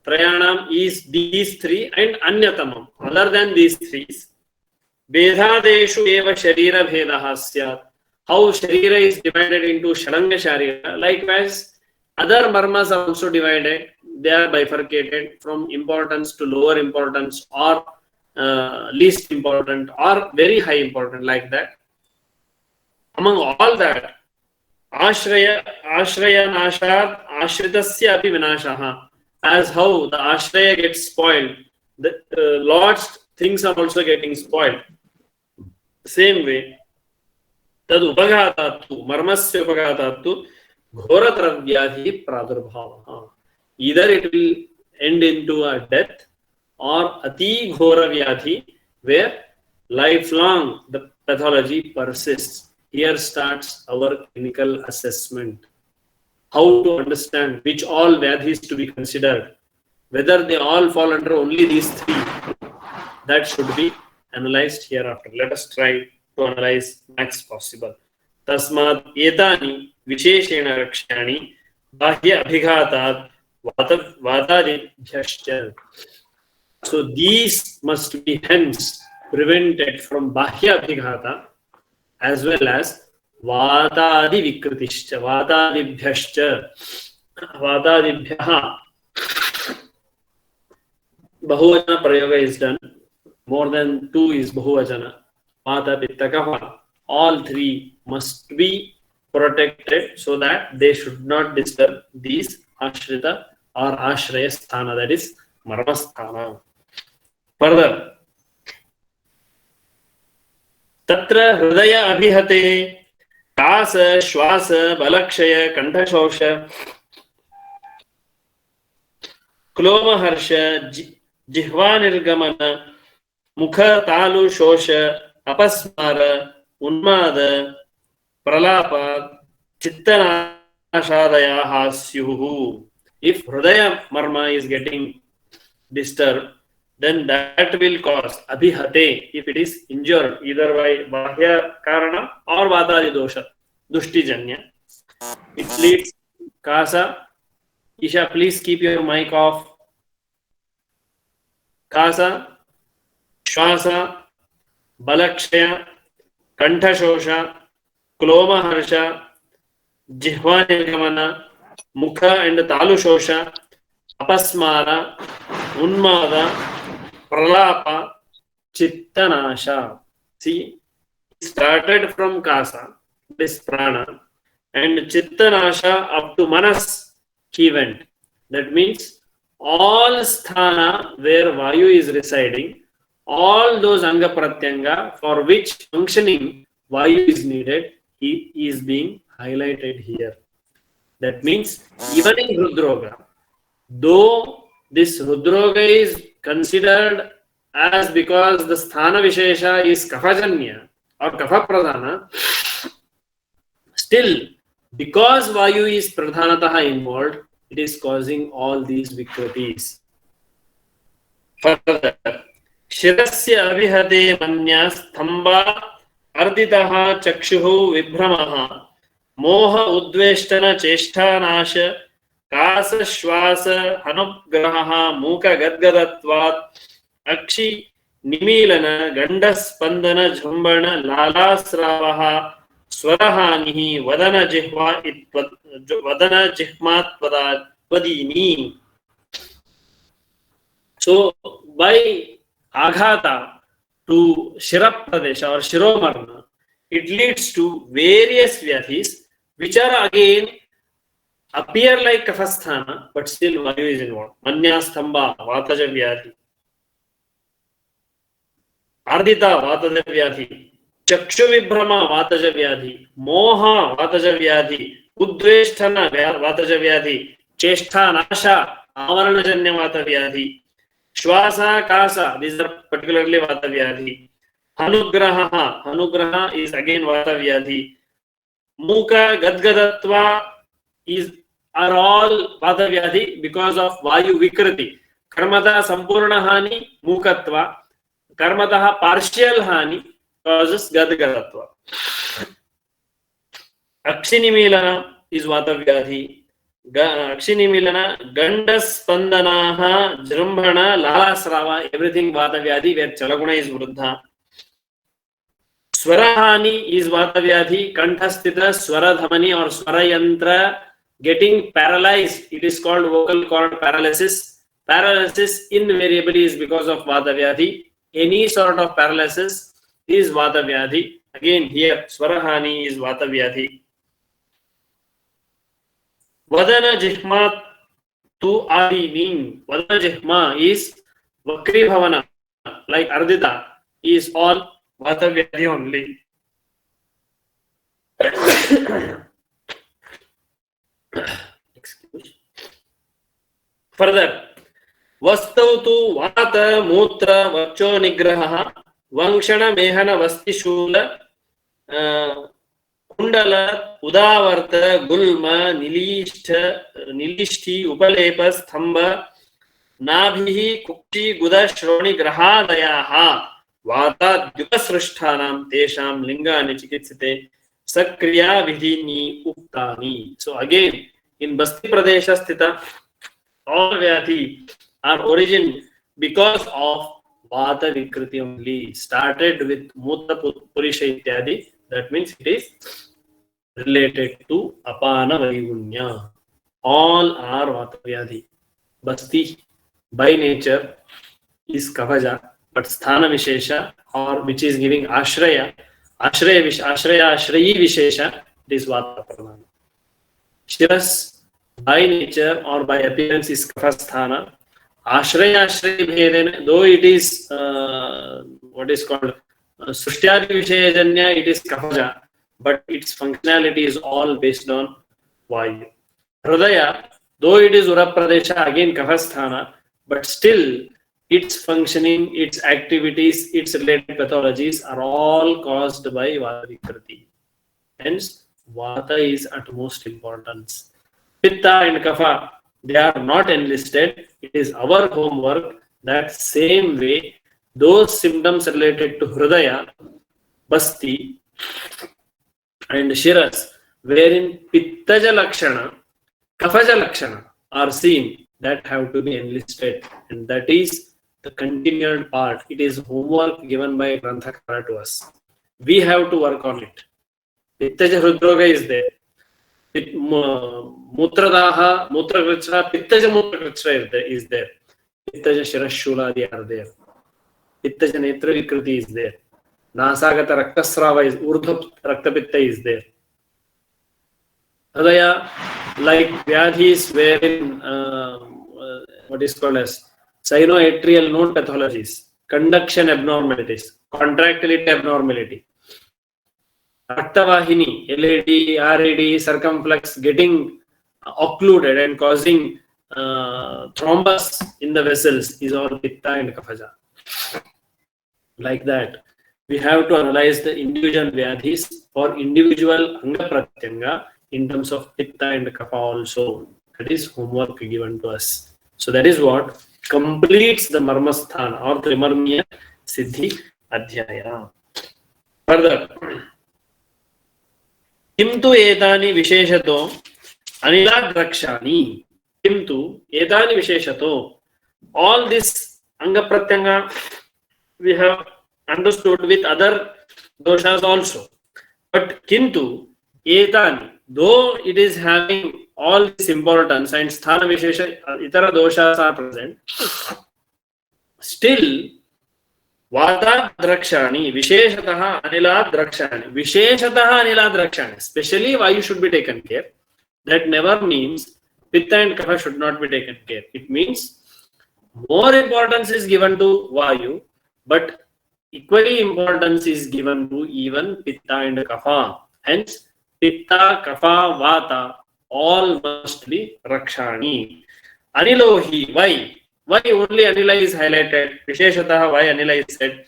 [SPEAKER 1] Trayanam is these three and Anyatamam, other than these three. Vedadeshu eva Sharira Bhedaha Syat. How Sharira is divided into Sharanga Sharira. Likewise, other marmas are also divided. They are bifurcated from importance to lower importance or least important or very high important, like that. Among all that, Ashraya Nashad Ashritasya Api Vinashaha. As how the Ashraya gets spoiled, the Lord's things are also getting spoiled. Same way, Tad Upaghatattu, Marmasya Upaghatattu, Ghoratara Vyadhi Pradurbhavaha. Either it will end into a death or Ati Ghora Vyadhi, where lifelong the pathology persists. Here starts our clinical assessment. How to understand which all Vyadhis to be considered, whether they all fall under only these three, that should be analyzed hereafter. Let us try to analyze max possible. Tasmat etani visheshena rakshani bahya abhighatat vatadibhyascha. So these must be hence prevented from bahya abhighata as well as vatadi vikritischa, vatadibhyascha, vatadibhyaha. Bahuvajana prayoga is done. More than two is bahuvajana. Vata, pitta, kapha. All three must be protected so that they should not disturb these ashrita or ashraya sthana, that is marmasthana. Further, Tatra hridaya abhihate kasa, shwasa, balakshaya, kantashosha, klomaharsha, jihvanirgamana, mukha talu shosha, apasmara, unmada, pralapa, chittanashadaya hasyuhu. If hridaya marma is getting disturbed, then that will cause abhihate if it is injured either by bahya karana or vatadi dosha, dushti janya. It leads kasa, Isha, please keep your mic off. Kasa, Shwasa, Balakshaya, Kanthashosha, Klomaharsha, Jihva Nirgamana, Mukha and Talushosha, Apasmara, Unmada, Pralapa, Chittanasha. See, it started from Kasa, this prana, and Chittanasha up to Manas he went. That means all sthana where Vayu is residing, all those Anga Pratyanga for which functioning Vayu is needed, he is being highlighted here. That means even in Rudroga, though this Rudroga is considered as because the sthana vishesha is Kafajanya or Kafa Pradhana, still because Vayu is Pradhanataha involved, it is causing all these vikritis. Further, Shirasya avihate manya sthamba arditaha chakshuhu vibhramaha moha udveshtana cheshtanasha kasa shwasa hanugraha muka gadgadatvat akshi nimilana gandaspandana jhambana lalasravaha स्वरहानि वदन जिह्वा वदन जिह्मात्पदीनि. So by aghata to shira pradesha or shiromarna, it leads to various vyadhis which are again appear like kafasthana but still Vayu is involved. Manyastamba vataja vyadhi, ardita vataja vyadhi, चक्षु विभ्रम वातज व्याधि, मोह वातज व्याधि, उद्वेष्टन वातज व्याधि, चेष्टा नाशा आवरणजन्य वात व्याधि, श्वासा कासा, these are particularly वात व्याधि, अनुग्रह is again वात व्याधि, मूक गद्गदत्वा are all वात व्याधि because of वायु विकृति. कर्मतः संपूर्ण हानि मूकत्वा, कर्मतः partial हानि causes gadgadatva. Akshinimilana is vata vyadhi. Akshinimilana, gandaspandanaha, jrambhana, lalasrava, everything vata vyadhi where chalaguna is vruddha. Swarahani is vata vyadhi. Kanthasthita, swaradhamani or swarayantra getting paralyzed. It is called vocal cord paralysis. Paralysis invariably is because of vata vyadhi. Any sort of paralysis is vata vyadhi. Again here swarahani is vata vyadhi. Vadana jihma tu adini. Vadana jihma is vakri bhavana, like ardita is all vata vyadhi only. Further, vastau tu vata mutra vacho nigraha वंक्षण मेहन वस्तिशूल कुंडल उदावर्त गुल्म नीलिष्ठि उपलेप स्तंभ नाभिः कुक्षि गुद श्रोणि ग्रहादयाः वाताद्युपसृष्टानां तेषां लिंगानि चिकित्सिते सक्रिया विधीनि उक्तानि. So again in Basti Pradesha sthita all vyadhi are origin because of Vata Vikriti only. Started with Muta Purisha Ityadi. That means it is related to Apana Vaigunya. All are Vata Vyadhi. Basti by nature is Kavaja, but Sthana Vishesha or which is giving Ashraya, Ashrayi Vishesha, it is Vata Pradhana. Shiras by nature or by appearance is Kafasthana. Ashraya Bhedena, though it is what is called Sushtyadi Vishayajanya, it is Kafaja, but its functionality is all based on Vayu. Hridaya, though it is Urapradesha, again Kafasthana, but still its functioning, its activities, its related pathologies are all caused by Vata Vikriti. Hence, Vata is at most importance. Pitta and Kapha, they are not enlisted. It is our homework that same way those symptoms related to Hridaya, Basti and Shiras, wherein Pittaja Lakshana, Kafaja Lakshana are seen, that have to be enlisted, and that is the continued part. It is homework given by Granthakara to us. We have to work on it. Pittaja Hridroga is there. Mutradaha, Mutrakritra, Pittaja Mutrakritra is there. Pittaja Shirashuladi are there. Pittaja Netra Vikriti is there. Nasagata Raktasrava is Urdhva Raktapitta is there. Hridaya, like Vyadhis wherein what is called as sinoatrial node pathologies, conduction abnormalities, contractility abnormality, Raktavahini, LAD, RAD, circumflux getting occluded and causing thrombus in the vessels is all Pitta and Kaphaja. Like that, we have to analyze the individual Vyadhis for individual Anga Pratyanga in terms of Pitta and Kapha also. That is homework given to us. So that is what completes the Marmasthana or Trimarmiya Siddhi Adhyaya. Further, Kimtu etani visheshato aniladrakshani. Kimtu etani visheshato. All this Anga Pratyanga we have understood with other doshas also. But Kintu etani, though it is having all this importance and sthana vishesha itara doshas are present, still Vata drakshani, visheshataha anila drakshani. Visheshataha anila drakshani. Especially Vayu should be taken care. That never means Pitta and Kapha should not be taken care. It means more importance is given to Vayu, but equally importance is given to even Pitta and Kapha. Hence, Pitta, Kapha, Vata, all must be Rakshani. Anilohi, why? Why only Anila is highlighted? Visheshataha, why Anila is said?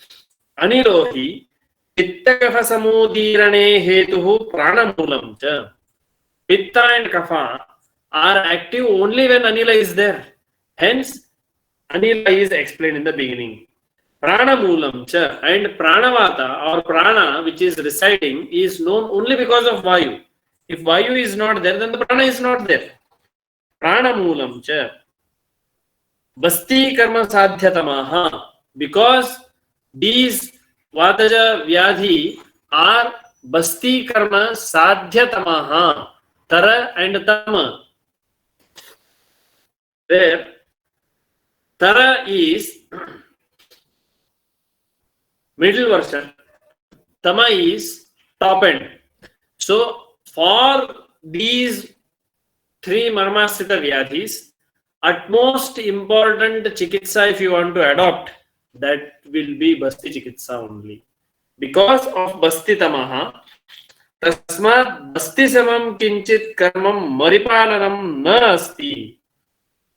[SPEAKER 1] Anilohi, Pitta Kapha Samudirane Hetuhu Pranamulam cha. Pitta and Kapha are active only when Anila is there. Hence, Anila is explained in the beginning. Pranamulam cha, and Pranavata or Prana which is residing is known only because of Vayu. If Vayu is not there, then the Prana is not there. Pranamulam cha. Basti karma sadhyatamaha, because these Vataja Vyadhi are Basti karma sadhyatamaha, Tara and Tama. Where Tara is middle version, Tama is top end. So for these three Marmasthita Vyadhis, utmost important chikitsa if you want to adopt, that will be Basti chikitsa only. Because of Basti tamaha, tasmat Basti samam kinchit karmam maripalanam na asti.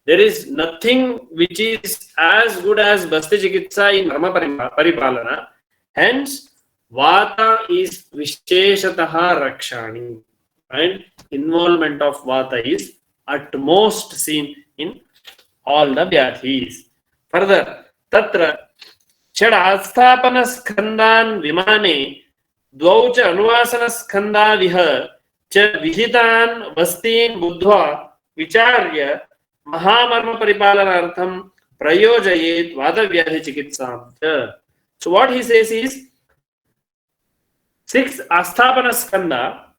[SPEAKER 1] There is nothing which is as good as Basti chikitsa in Karma Paripalana. Hence, Vata is Visheshataha Rakshani. And involvement of Vata is at most seen in all the Vyadhis. Further, Tatra Chadastapana Skandhan Vimane Dvaucha Anuvasana Skandha Viha Cha Vihitan Vastin Buddhva Vicharya Mahamarma Paripalanartham Prayojayet Vata Vyadhi Chikitsam. So what he says is 6 Asthapana Skandha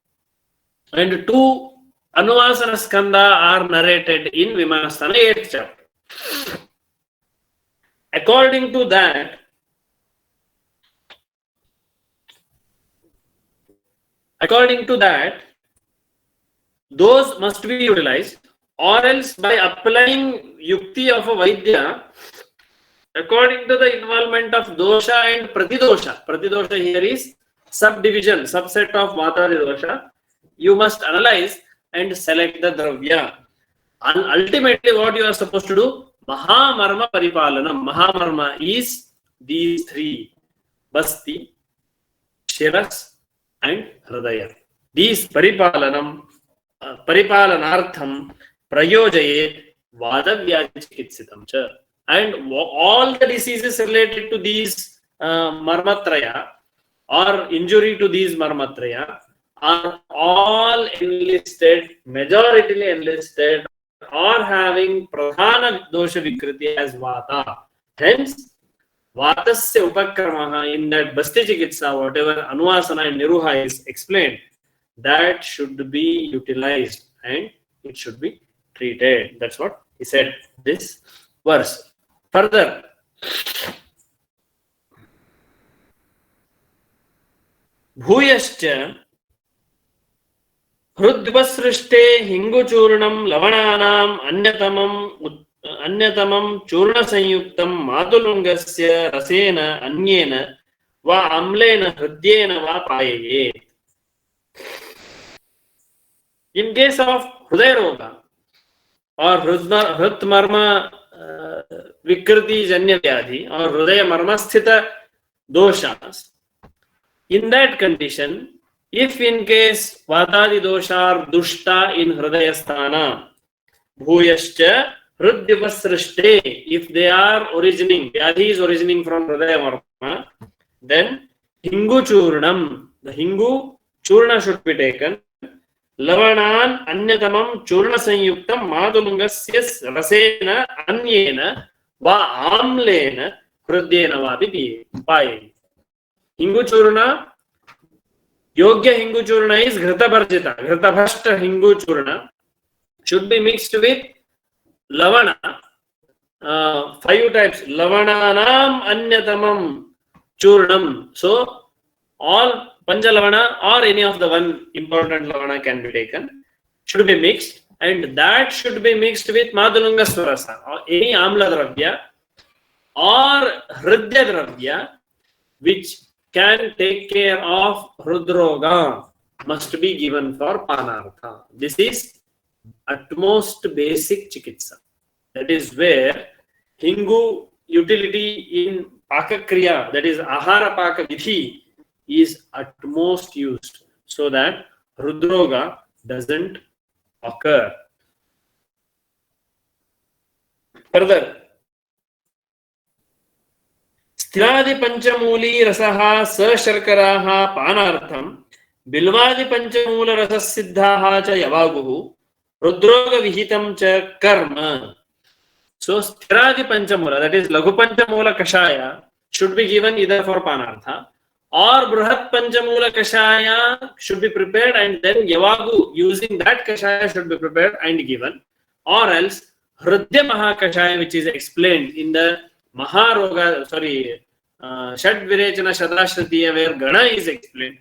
[SPEAKER 1] and 2 Anuvasana Skandha are narrated in Vimanasthana 8th chapter. According to that, those must be utilized, or else by applying Yukti of a Vaidya, according to the involvement of Dosha and Pratidosha. Pratidosha here is subdivision, subset of Vata Dosha. You must analyze and select the Dravya. And ultimately what you are supposed to do? Mahamarma Paripalanam. Mahamarma is these 3. Basti, Shiras and Hridaya. These Paripalanam, Paripalanartham, Prayojayet, Vadavyadhi Chikitsitam cha. And all the diseases related to these Marmatraya or injury to these Marmatraya are all enlisted, majoritarily enlisted or having pradhana dosha vikriti as vata. Hence, vatasya upakramaha in that basti chikitsa, whatever anuvasana and niruha is explained, that should be utilized and it should be treated. That's what he said this verse. Further, भूयश्च हृद्वसृष्टे हिंगुचूर्णं लवणानाम् अन्यतमं चूर्णसंयुक्तं मातुलुङ्गस्य रसेन अन्येन वा आम्लेन हृद्येन वा पाययेत्. In case of Hridaya Roga or Hritmarma Vikriti Janya Vyadhi or Hridaya Marmasthita doshas, in that condition, if in case Vatadi dosha are dushta in Hridaya sthana, Bhuyascha Hridyavasrishte, if they are originating, Vyadhi is originating from Hridaya Marma, then Hingu Churnam, the Hingu Churna should be taken. Lavanan Anyatamam Churna Sanyuktam Madulungasya Rasena Anyena Va Amlena Hridyena Vabi Pai. Hingu Churna, Yogya Hingu Churna is Ghrita Barjita. Ghrita Bhashta Hingu Churna should be mixed with Lavana. 5 types. Lavananam Anyatamam Churnam. So, all Panchalavana or any of the one important Lavana can be taken. Should be mixed. And that should be mixed with Madhulunga Swarasa or any Amla Dravya or Hridya Dravya which can take care of Hridroga must be given for Panartha. This is utmost basic chikitsa. That is where Hingu utility in Pakakriya, that is Ahara Paka Vidhi, is utmost used so that Hridroga doesn't occur. Further, स्थिरादि पंचमूली रसः सशर्कराः पानार्थं बिल्वादि पंचमूल रससिद्धाः च यवागुः रुद्रोग विहितं च कर्म. So sthiradi panchamula, that is laghu panchamula kashaya, should be given either for panartha or bruhat panchamula kashaya should be prepared and then yavagu using that kashaya should be prepared and given, or else hridya mahakashaya which is explained in the Maharoga, Shad Virechana Shadashratiya where Gana is explained,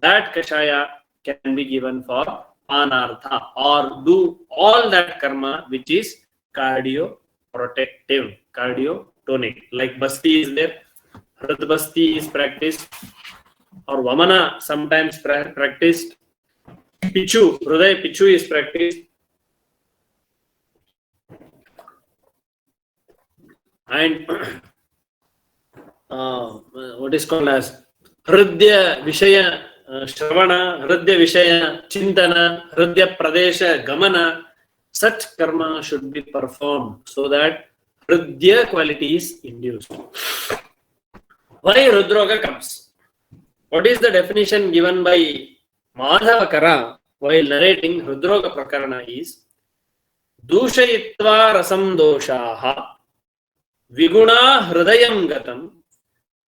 [SPEAKER 1] that kashaya can be given for panartha or do all that karma which is cardio protective, cardio tonic. Like Basti is there, Hrit Basti is practiced, or Vamana sometimes practiced, Pichu, Hriday Pichu is practiced, and what is called as Hridya Vishaya Shravana, Hridya Vishaya Chintana, Hridya Pradesha Gamana. Such karma should be performed so that Hridya quality is induced. Why Rudroga comes? What is the definition given by Madhavakara while narrating Rudroga Prakarana is Dushayitva rasam doshaha Viguna Hridayam gatam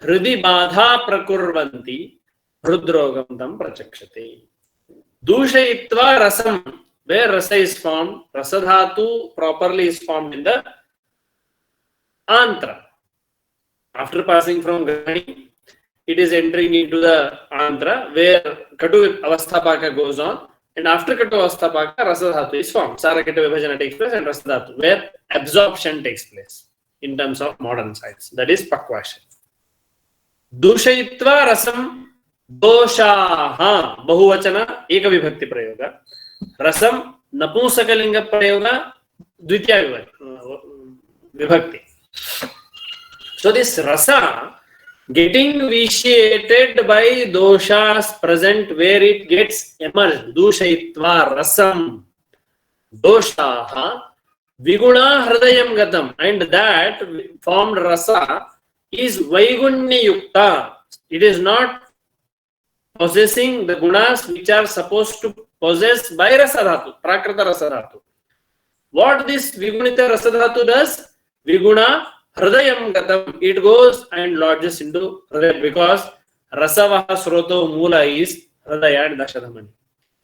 [SPEAKER 1] Hridi badha prakurvanti Rudrogam tam prachakshate. Dushayitva rasam, where rasa is formed, rasadhatu properly is formed in the antra. After passing from Grani, it is entering into the antra where Katu Avasthapaka goes on, and after Katu Avasthapaka, rasadhatu is formed. Sarakata Vibhajana takes place and rasadhatu, where absorption takes place in terms of modern science. That is Pakvasha. Dushayitva rasam doshaha, Bahuvachana, Eka Vibhakti Prayoga. Rasam Napusakalinga Prayoga Dvitya Vibhakti. So this rasa getting vitiated by doshas present where it gets emerged. Dushayitva rasam doshaha Viguna Hridayam gatam, and that formed rasa is Vaigunya Yukta. It is not possessing the gunas which are supposed to possess by Rasadhatu, Prakrita Rasadhatu. What this Vigunita Rasadhatu does? Viguna Hridayam Gatam. It goes and lodges into Hridayam because Rasavaha Sroto Mula is Hridaya and Dashadhamani.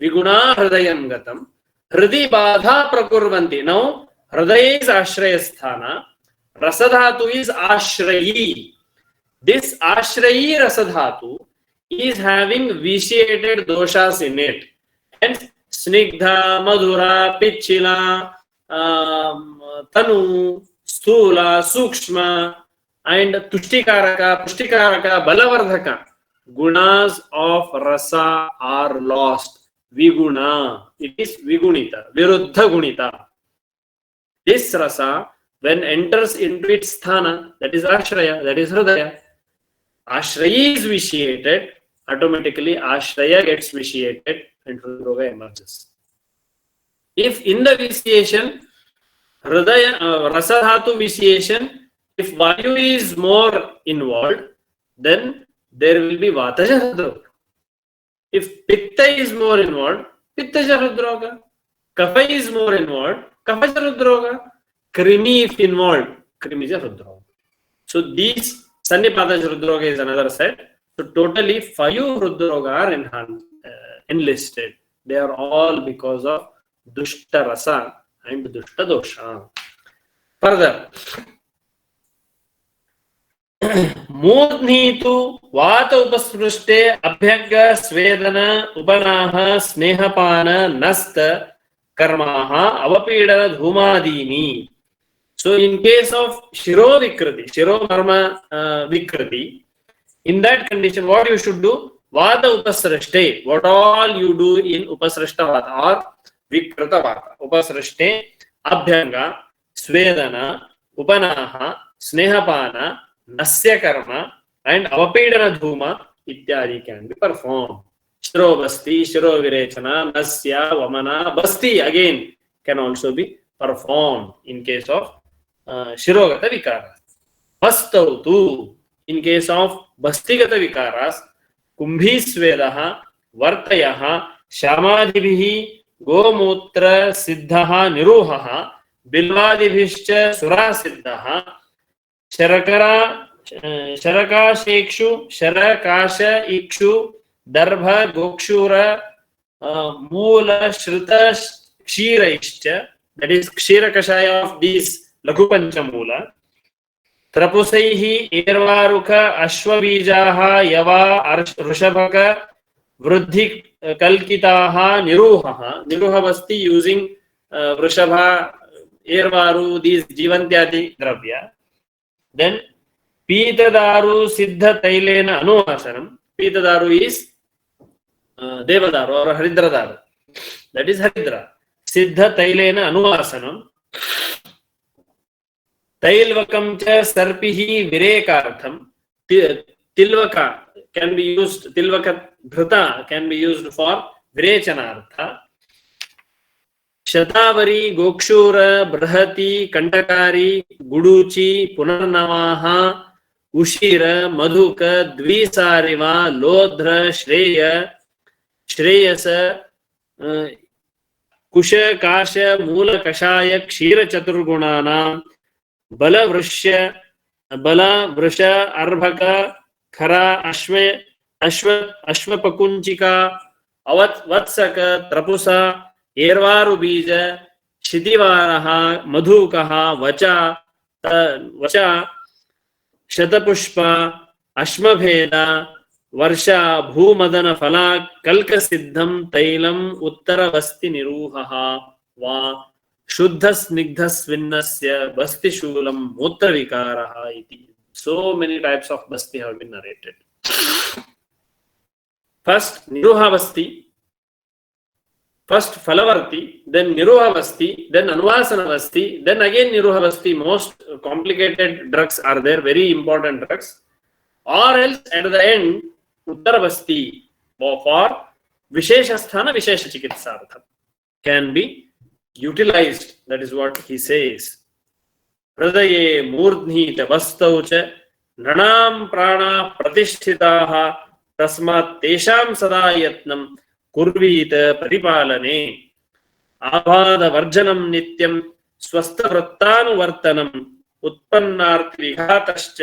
[SPEAKER 1] Viguna Hridayam Gatam. Hridi Badha Prakurvanti. Now, Hridaya is Ashraya Sthana. Rasadhatu is Ashrayi. This Ashrayi Rasadhatu is having vitiated doshas in it. Hence, Snigdha, Madhura, Pichila, Tanu, Stula, Sukshma, and Tushtikaraka, Pushtikaraka, Balavardhaka. Gunas of Rasa are lost. Viguna. It is Vigunita. Viruddha Gunita. This Rasa, when enters into its sthana, that is Ashraya, that is Hridaya. Ashraya is vitiated, automatically Ashraya gets vitiated and Hridroga emerges. If in the vitiation, Hridaya, Rasadhatu vitiation, if Vayu is more involved, then there will be Vataja Hridroga. If Pitta is more involved, Pittaja Hridroga. Kapha is more involved, Kaphaja Hridroga. Krimi if involved, Krimija Hridroga. So these Sannipada Hridroga is another set. So totally 5 Hridroga are enlisted. They are all because of Dushta Rasa and Dushta Dosha. Further, Murdhni tu Vata Upasprishte Abhyagga Svedana Upanaha Snehapana Nasta Karmaha Avapidana Dhumadini. So in case of Shiro Vikriti, Shiro Karma Vikriti, in that condition, what you should do? Vata Upasrishte. What all you do in Upasrishta Vata or Vikrita Vata. Upasrishte, Abhyanga, Svedana, Upanaha, Snehapana, Nasya Karma, and Avapedana Dhuma, ityadi can be performed. Shiro Basti, Shiro Virechana, Nasya, Vamana, Basti again can also be performed in case of Shirogata Vikara. Bastautu, in case of Bastigata Vikaras, Kumbhisvedaha, Vartayaha, Shamadibhihi, Gomutra Siddhaha Niruhaha, Bilvadibhischa Sura Siddhaha, Sharakashekshu, Sharakasha Ikshu, Darbha Gokshura, Mula Shrita Kshiraishcha, that is Kshira Kashaya of these Laghupanchamula, Trapusaihi, Irvaruka, Ashwabijaha, Yava, Rushabhaka, Vruddhi Kalkitaha, Niruhaha. Niruha Basti using Vrushabha, Irvaru, these Jivantyadi Dravya. Then Pitadaru Siddha Tailena Anuvasanam. Pitadaru is Devadaru or Haridradaru. That is Haridra. Siddha Tailena Anuvasanam. Tailvakam cha sarpihi virekartham. Tilvaka can be used, Tilvaka Dhrita can be used for Virechanartha. Shatavari, Gokshura, Brahati, Kantakari, Guduchi, Punarnavaha, Ushira, Madhuka, Dvisariva, Lodhra, Shreya, Shreyasa, Kusha, Kasha, Mula, Kashaya, Kshira Chaturgunanam, Bala Vrishya, Arbhaka, Khara, Ashvapakunchika, Avat Vatsaka, Trapusa, Ervaru Bija, Shidivaraha, Madhukaha, Vacha, Shatapushpa, Ashmabheda, Varsha, Bhumadana Falak, Kalka Siddham, Tailam, Uttara Vasti Niruhaha, Va, Shuddhas Nigdhas Vinnasya, Basti Shulam, Mutra Vikaraha iti. So many types of Basti have been narrated. First, Niruha Basti, first Phalavarti, then Niruha Basti, then Anuvasana Basti, then again Niruha Basti. Most complicated drugs are there, very important drugs. Or else at the end, Uttara Basti for Vishesha Sthana, Vishesha Chikitsartha can be utilized. That is what he says. Hridaye Murdhni Bastaucha Nanam Prana Pratisthitaha Tasmat Tesham Sada Yatnam Kurvita Paripalane Abhada Varjanam Nityam स्वस्थवृत्तानुवर्तनम उत्पन्नार्थ विघातश्च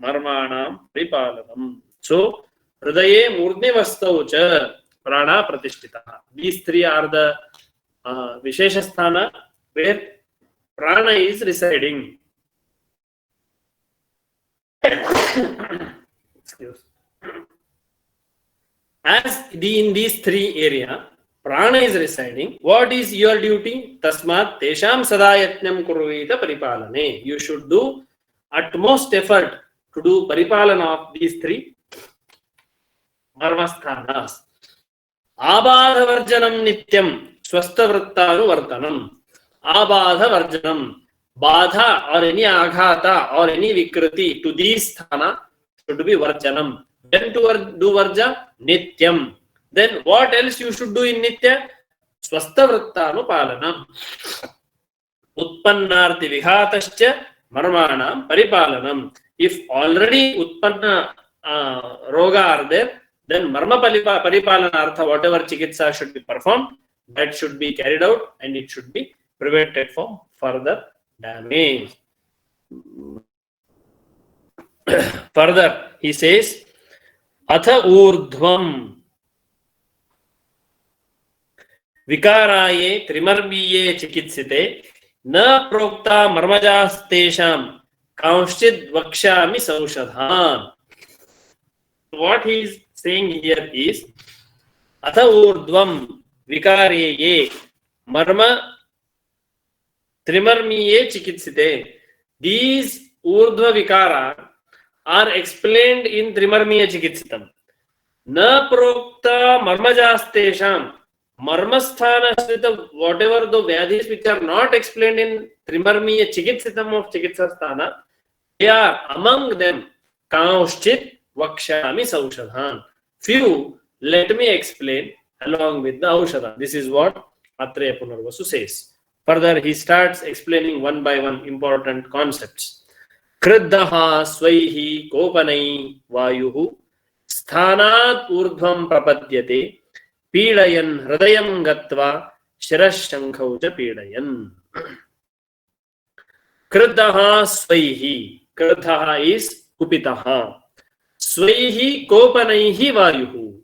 [SPEAKER 1] मर्माणाम परिपालनम. So हृदये मूर्ध्निवस्थौ च prana pratishtitah. These three are the Vishesha sthana where prana is residing. Excuse. As in these three areas, prana is residing. What is your duty? Tasmat tesham sada yatnam kurvita paripalane. You should do utmost effort to do paripalana of these three marmasthanas. Abadha varjanam nityam swastha vrittanuvartanam. Abadha varjanam. Badha or any aghata or any vikriti to these sthana should be varjanam. Then to do varja nityam. Then what else you should do in nitya? Swastha vrittanupalanam. Utpannarthi vihatascha marmanam paripalanam. If already utpanna roga are there, then marma paripalanartha, whatever chikitsa should be performed, that should be carried out and it should be prevented from further damage. Further, he says, Atha urdhvam vikaraye trimarmiye chikitsite na prokta marmajastesham kaunshchid vakshami saushadhan. What he is saying here is Atha urdhvam vikareye marma trimarmiye chikitsite. These urdhva vikara are explained in trimarmiya chikitsitam. Na prokta marmajastesham. Marmasthana, whatever the vyadhis which are not explained in trimarmiya chikitsitam of chikitsasthana, they are among them kaunshchit vakshami saushadhan. Few, let me explain along with the aushadha. This is what Atreya Punarvasu says. Further, he starts explaining one by one important concepts. Kriddaha swaihi kopanai vayuhu sthanat urdhvam prapadyate pīdayan hridayam gatva shirashankhau cha pīdayan. Kriddaha swaihi. Kriddaha is kupitaha. Swaihi kopanaihi vayuhu.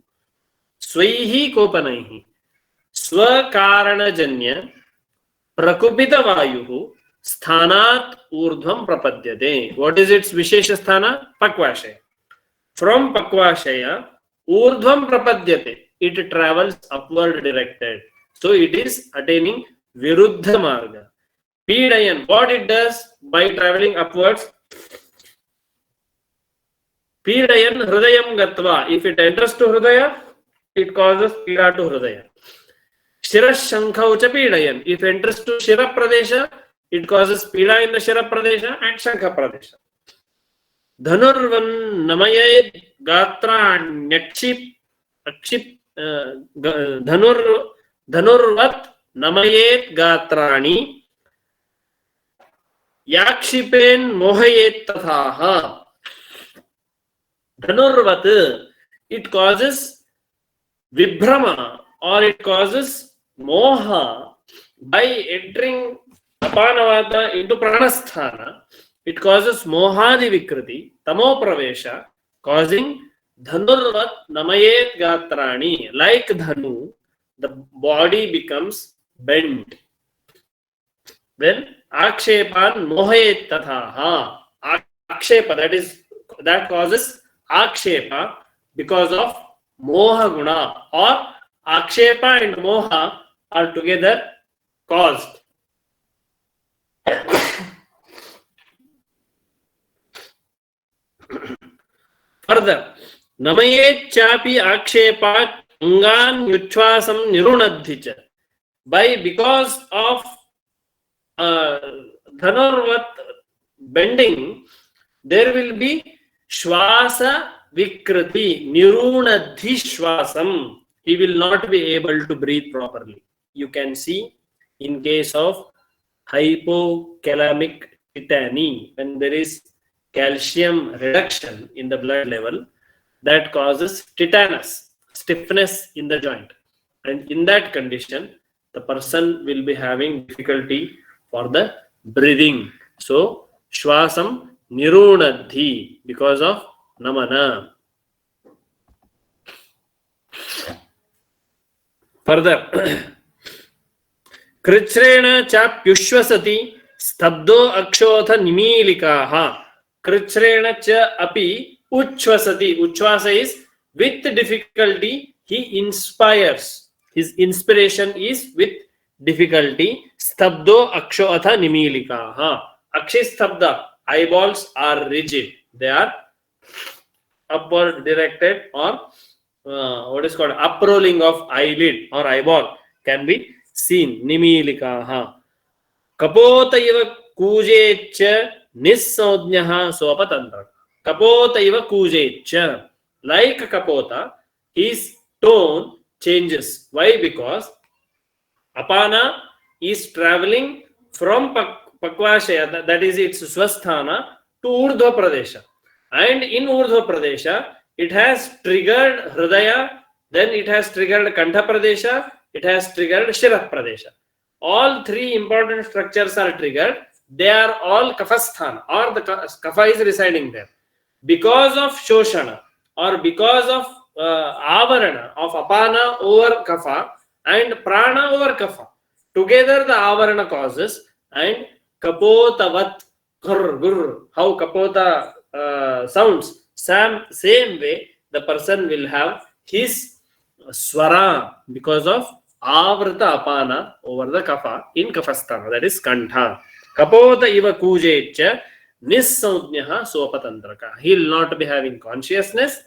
[SPEAKER 1] Swaihi kopanaihi. Swakaranajanya prakupita vayuhu sthanat urdhvam prapadyate. What is its vishesha sthana? Pakvashaya. From Pakvashaya, urdhvam prapadyate. It travels upward directed. So it is attaining viruddha marga. Pīdayan. What it does by traveling upwards? Pīdayan hridayam gatva. If it enters to hridaya, it causes pīda to hridaya. Shirashankhau cha pīdayan. If it enters to Shira Pradesha, it causes pīda in the Shira Pradesha and Shankha Pradesha. Dhanurvan namayed gatra nyakship akship dhanurvat namayet gatrani yakshipen mohayet tathaha. Dhanurvat, it causes vibhrama or it causes moha by entering apanavata into pranasthana. It causes mohadi vikriti, tamo pravesha, causing dhanurvat namayet gatrani. Like dhanu, the body becomes bent. Then akshepan mohayet tathaha. Akshepa, that causes akshepa because of moha guna, or akshepa and moha are together caused. Further, namayet chapi akshepa angan yuchvasam nirunadhicha. Because of dhanurvat bending, there will be shvasa vikriti, nirunadhi shvasam. He will not be able to breathe properly. You can see in case of hypokalemic tetany, when there is calcium reduction in the blood level, that causes tetanus, stiffness in the joint. And in that condition, the person will be having difficulty for the breathing. So Shwasam Nirunadhi because of Namana. Further, Krichrena Chapyushvasati Stabdo Akshotha Nimilikaha. Krichrena Cha Api Uchvasati. Uchvasa is with difficulty he inspires. His inspiration is with difficulty. Stabdo Akshotha Nimilikaha. Akshistabda. Eyeballs are rigid. They are upward directed, or what is called uprolling of eyelid or eyeball can be seen. Nimilikaha. Kapota iva kujecha nissaudnyaha sopatantra. Kapota iva kujecha. Like a kapota, his tone changes. Why? Because apana is traveling from Pakvashaya, that is its swasthana, to Urdhva Pradesha. And in Urdhva Pradesha, it has triggered Hridaya, then it has triggered Kantha Pradesha, it has triggered Shirah Pradesha. All three important structures are triggered. They are all Kafasthana, or the Kapha is residing there. Because of Shoshana, or because of Avarana of Apana over Kapha and Prana over Kapha, together the Avarana causes, and Kapotavat Gur, how Kapota sounds, same way the person will have his swara because of Avrata Apana over the Kapha in Kafasthana, that is Kantha. Kapota iva kujecha nissaudnyaha sopatantraka. He will not be having consciousness,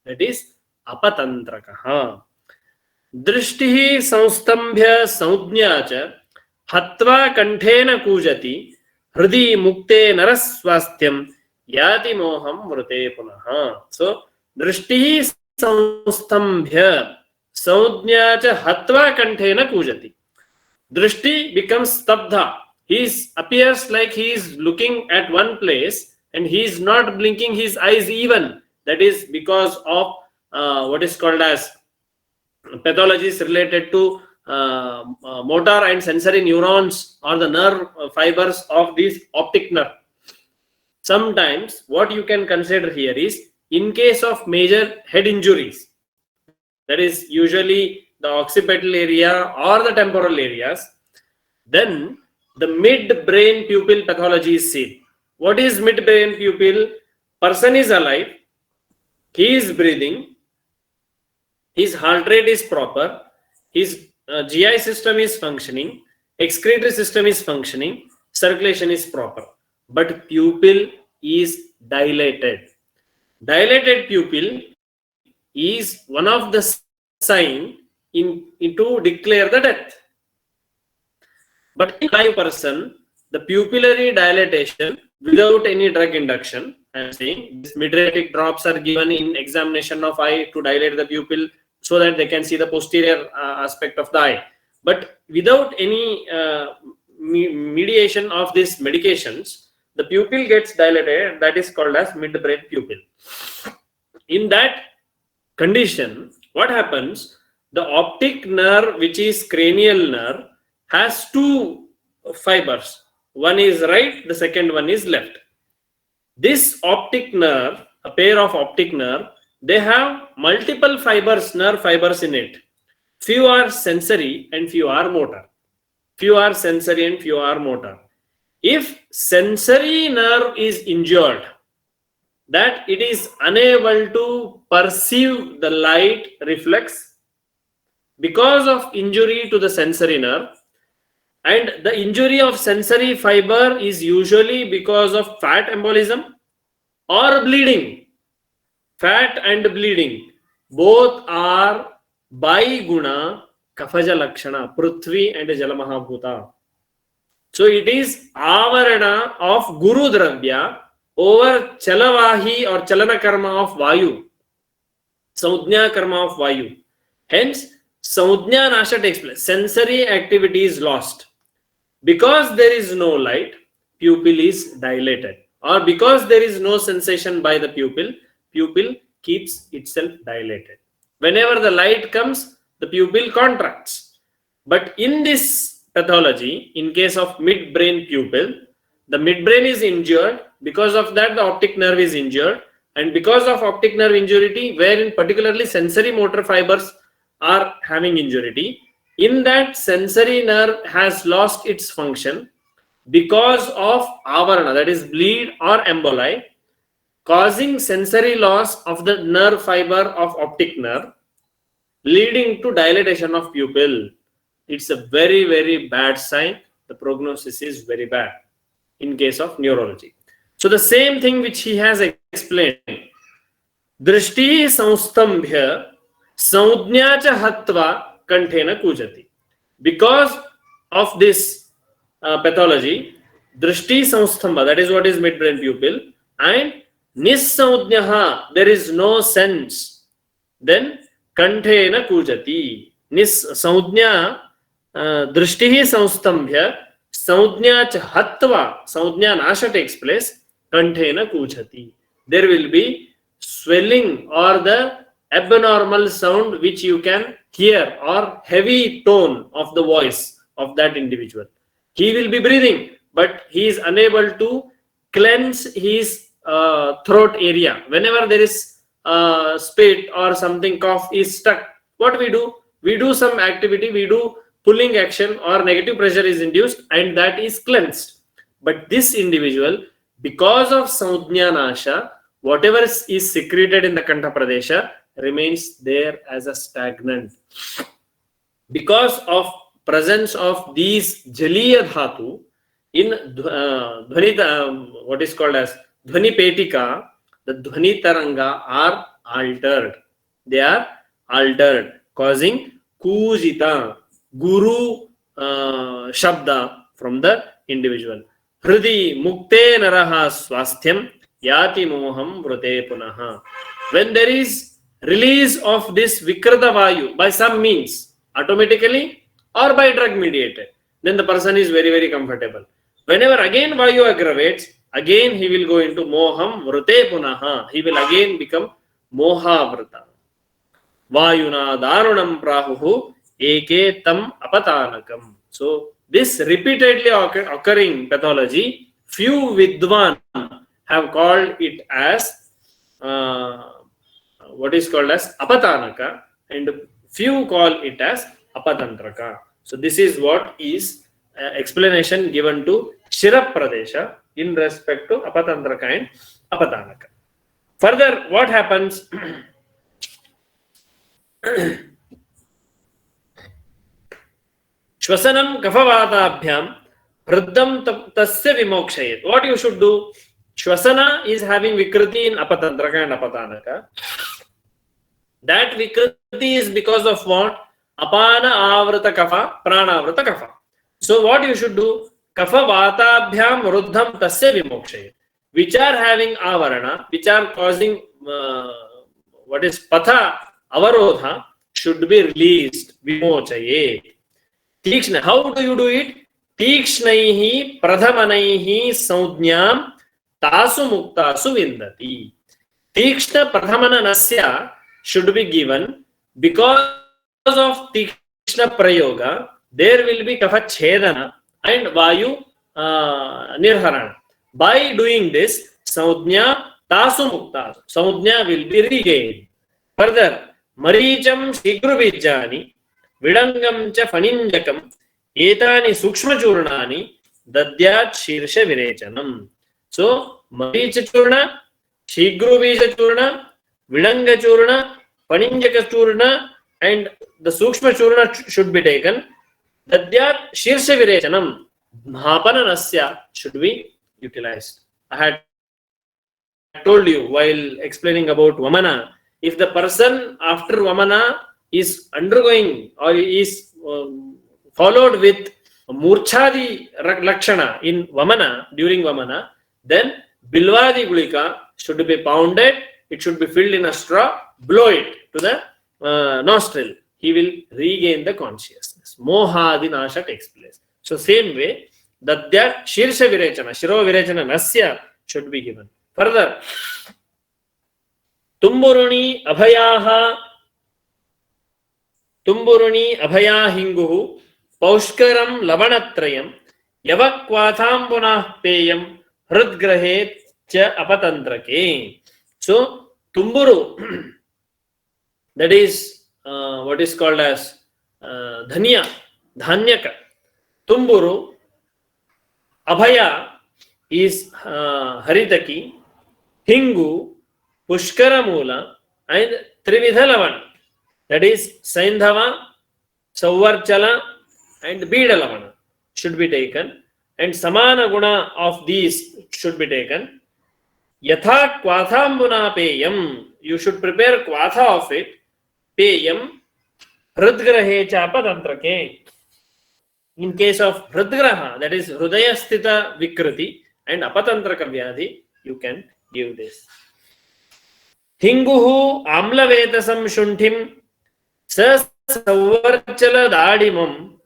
[SPEAKER 1] that is apatantrakaha. Drishtihi samstambhya saudnya cha hatva kanthena kujati hridi mukte naraswastyam yati moham mrute punaha. So drishtihi samstambhya saudnya cha hatva kanthena kujati. Drishti becomes stabdha. He appears like he is looking at one place and he is not blinking his eyes even. That is because of what is called as pathologies related to motor and sensory neurons or the nerve fibers of this optic nerve. Sometimes what you can consider here is, in case of major head injuries, that is usually the occipital area or the temporal areas, then the mid-brain pupil pathology is seen. What is mid-brain pupil? Person is alive, he is breathing, his heart rate is proper, his GI system is functioning, excretory system is functioning, circulation is proper, but pupil is dilated. Dilated pupil is one of the signs to declare the death. But in live person, the pupillary dilatation without any drug induction, I am saying these mydriatic drops are given in examination of eye to dilate the pupil so that they can see the posterior aspect of the eye. But without any mediation of these medications, the pupil gets dilated, and that is called as mid-brain pupil. In that condition, what happens? The optic nerve, which is cranial nerve, has two fibers. One is right, the second one is left. This optic nerve, a pair of optic nerve, they have multiple fibers, nerve fibers in it. Few are sensory and few are motor. Few are sensory and few are motor. If sensory nerve is injured, that it is unable to perceive the light reflex because of injury to the sensory nerve, and the injury of sensory fiber is usually because of fat embolism or bleeding. Fat and bleeding both are by guna kafaja lakshana, prithvi and jalamahabhuta. So it is avarana of guru dravya over chalavahi or chalana karma of vayu, saudnya karma of vayu. Hence saudnya nasha takes place, sensory activity is lost. Because there is no light, pupil is dilated, or because there is no sensation by the pupil, pupil keeps itself dilated. Whenever the light comes, the pupil contracts. But in this pathology, in case of midbrain pupil, the midbrain is injured. Because of that, the optic nerve is injured. And because of optic nerve injury, wherein particularly sensory motor fibers are having injury, in that sensory nerve has lost its function because of avarana, that is bleed or emboli, causing sensory loss of the nerve fiber of optic nerve, leading to dilatation of pupil. It's a very, very bad sign. The prognosis is very bad in case of neurology. So the same thing which he has explained, drishti samstambhya saudnya cha hatva kanthena kujati. Because of this pathology, drishti samstambha, that is what is midbrain pupil, and nissaudnyaha, there is no sense, then kanthena kujati. Saudnya drishti samstambhya saudnya cha hatva, saudnya nasha takes place, kanthena kujati. There will be swelling or the abnormal sound which you can hear, or heavy tone of the voice of that individual. He will be breathing, but he is unable to cleanse his throat area. Whenever there is spit or something, cough is stuck, what we do? We do some activity, we do pulling action, or negative pressure is induced, and that is cleansed. But this individual, because of saudnya nasha, whatever is secreted in the Kantha Pradesha remains there as a stagnant. Because of presence of these Jaliya Dhatu in Dhvani, what is called as Dhvani Petika, the Dhvani Taranga are altered. They are altered, causing Kujita, Guru Shabda from the individual. Hridi Mukte Naraha Swasthyam Yati Moham Vrute Punaha. When there is release of this Vikrita Vayu by some means, automatically or by drug mediated, then the person is very, very comfortable. Whenever again Vayu aggravates, again he will go into Moham Vrute Punaha. He will again become Moha Vrita. Vayuna Darunam Prahuhu Eke Tam Apatanakam. So this repeatedly occurring pathology, few Vidwan have called it as what is called as Apatanaka, and few call it as Apatantraka. So this is what is explanation given to Shira Pradesha in respect to Apatantraka and Apatanaka. Further, what happens? Shvasanam kafavatabhyam praddam tasya vimokshayet. What you should do? Shvasana is having Vikriti in Apatantraka and Apatanaka. That Vikriti is because of what? Apana avrata kafa, prana avrata kafa. So what you should do? Kafa vatabhyam ruddham tasya vimokshayet. Which are having avarana, which are causing what is patha, avarodha, should be released. Vimochayet. Tikshna. How do you do it? Tikshnaihi pradhamanaihi saudnyam tasu muktasu vindati. Tikshna pradhamana nasya should be given. Because of tikshna prayoga, there will be kapha chedana and vayu nirharana. By doing this, saudnya tasu muktasu, saudnya will be regained. Further, maricham shigrubijjani vidangam cha faninjakam etani sukshma churnani dadyat shirsha virechanam. So maricha churna, shigrubija churna, vidanga churna, faninjaka churna, and the sukshma churna should be taken. Dadyat shirsha virechanam, mhapana nasya should be utilized. I had told you while explaining about Vamana, if the person after Vamana is undergoing or is followed with Murchadi Lakshana in Vamana, during Vamana, then Bilvadi Gulika should be pounded, it should be filled in a straw, blow it to the nostril. He will regain the consciousness. Mohadi Nasha takes place. So same way, that Shirsha Virechana, Shiro Virechana Nasya should be given. Further, Tumburuni Abhaya Hinguhu पौष्करं लवणत्रयं यवक्वाथाम्बुनाः पेयं हृद्ग्रहे च अपतंत्रके. So tumburu, that is what is called as dhanya, dhanyaka. Tumburu, abhaya is haritaki, hingu, pushkara moola, and trividha lavana, that is saindhava, sauvarchala, and bida lavana should be taken, and samana guna of these should be taken. Yatha kvathambuna peyam, you should prepare kvatha of it. Peyam hridgrahe chapatantrake. In case of hridgraha, that is hrudaya sthita vikriti and apatantraka vyadhi, you can give this. Hinguhu amlavetasam shunthim sa sauvarchala dadimam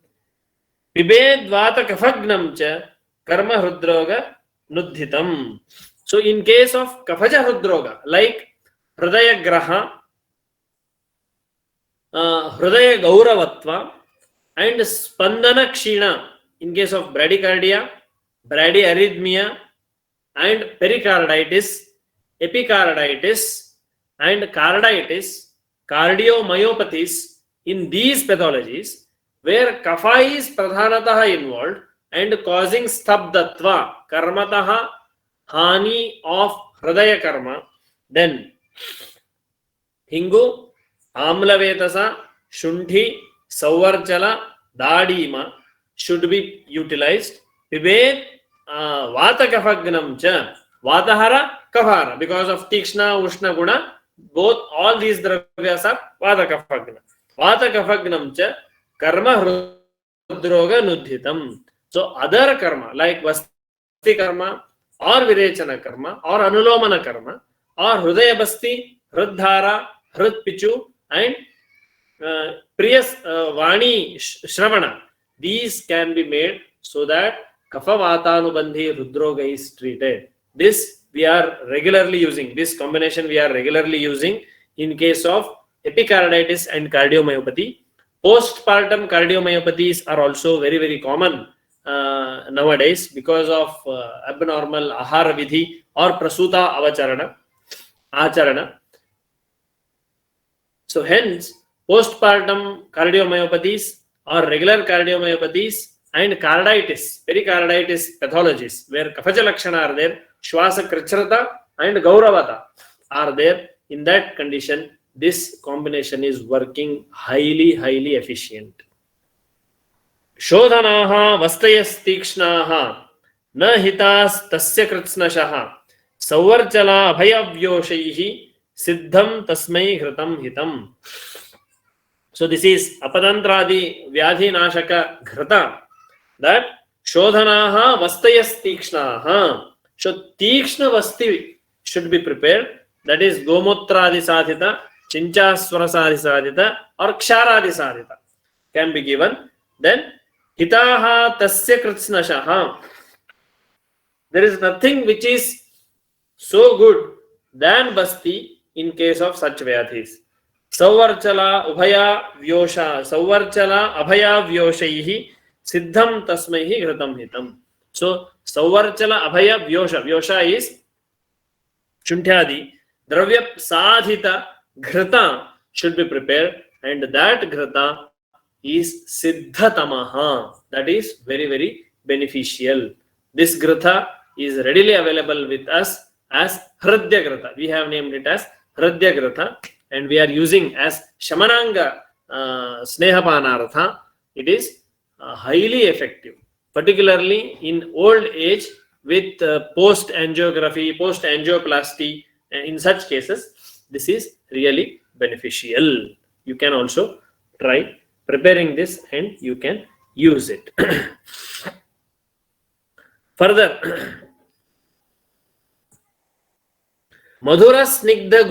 [SPEAKER 1] pibedvata kafagnam cha karma hrudroga nuddhitam. So in case of kafaja hrudroga, like hridaya graha, hridaya gauravatva, and spandana kshina, in case of bradycardia, bradyarrhythmia, and pericarditis, epicarditis, and carditis, cardiomyopathies, in these pathologies where kapha is pradhanatah involved and causing stabdatva, karmatah hani of hridaya karma, then hingu, amlavetasa, shunthi, sauvarchala, dadima should be utilized. Pibet vata kafagnam cha, vatahara kafara, because of tikshna ushna guna, both all these dravyas are vata kafagna. Vata kafagnam cha karma hrudroga nuddhitam. So other karma like vasti karma or virechana karma or anulomana karma or hrudaya basti, hriddhara, hridpichu, and priyas vani shravana, these can be made so that kapha vatanubandhi hridroga is treated. This we are regularly using, this combination we are regularly using in case of epicarditis and cardiomyopathy. Postpartum cardiomyopathies are also very, very common nowadays because of abnormal ahara vidhi or prasuta acharana. So hence postpartum cardiomyopathies or regular cardiomyopathies and carditis, pericarditis pathologies where kafaja lakshana are there, shwasa krichrata and gauravata are there, in that condition this combination is working highly efficient. Shodhanaha vastayas tikshnaha na hitas tasya kritsnashaha sauvarchala abhayavyoshihi siddham tasmai hritam hitam. So this is apatantradi vyadhi nashaka ghrita, that shodhanaha vastayas tikshnaha. So tikshna vasti should be prepared, that is gomutradi sadhita, chinchaswara sadhita or ksharadi sadhita can be given. Then hitaha tasya kritsnashaha, there is nothing which is so good than basti in case of such vyadhis. Sauvarchala abhaya vyoshihi siddham tasmaihi hritam hitam. So sauvarchala abhaya vyosha is shuntyadi dravya sadhita ghrita should be prepared, and that ghrita is siddhatamaha, that is very beneficial. This ghrita is readily available with us as hridya ghrita. We have named it as hridya ghrita and we are using as shamananga snehapanartha. It is highly effective, particularly in old age with post angiography, post angioplasty. In such cases this is really beneficial. You can also try preparing this and you can use it. Further, madhura snigdha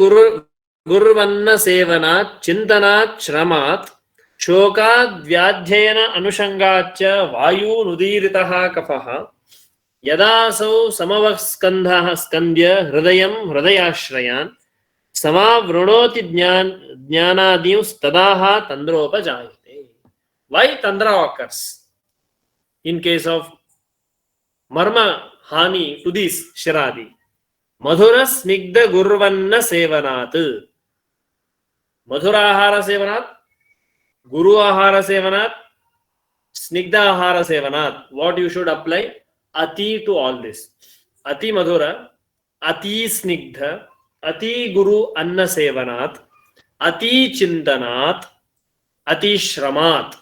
[SPEAKER 1] gurvanna sevanat chintanat shramat shokad vyadhyayana anushangacha vayu nudiritaha kafaha yadasau samavaskandha skandya hridayam hridayashrayan samavronoti jnanadius tadaha tandropajayate. Why Tandra occurs? In case of Marma Hani to this Shiradi. Madhura Snigdha Gurvanna Sevanat. Madhura Ahara Sevanat, Guru Ahara Sevanat, Snigdha Ahara Sevanat. What you should apply? Ati to all this. Ati Madhura, Ati Snigdha, Ati Guru Anna Sevanat, Ati Chintanat, Ati Shramat,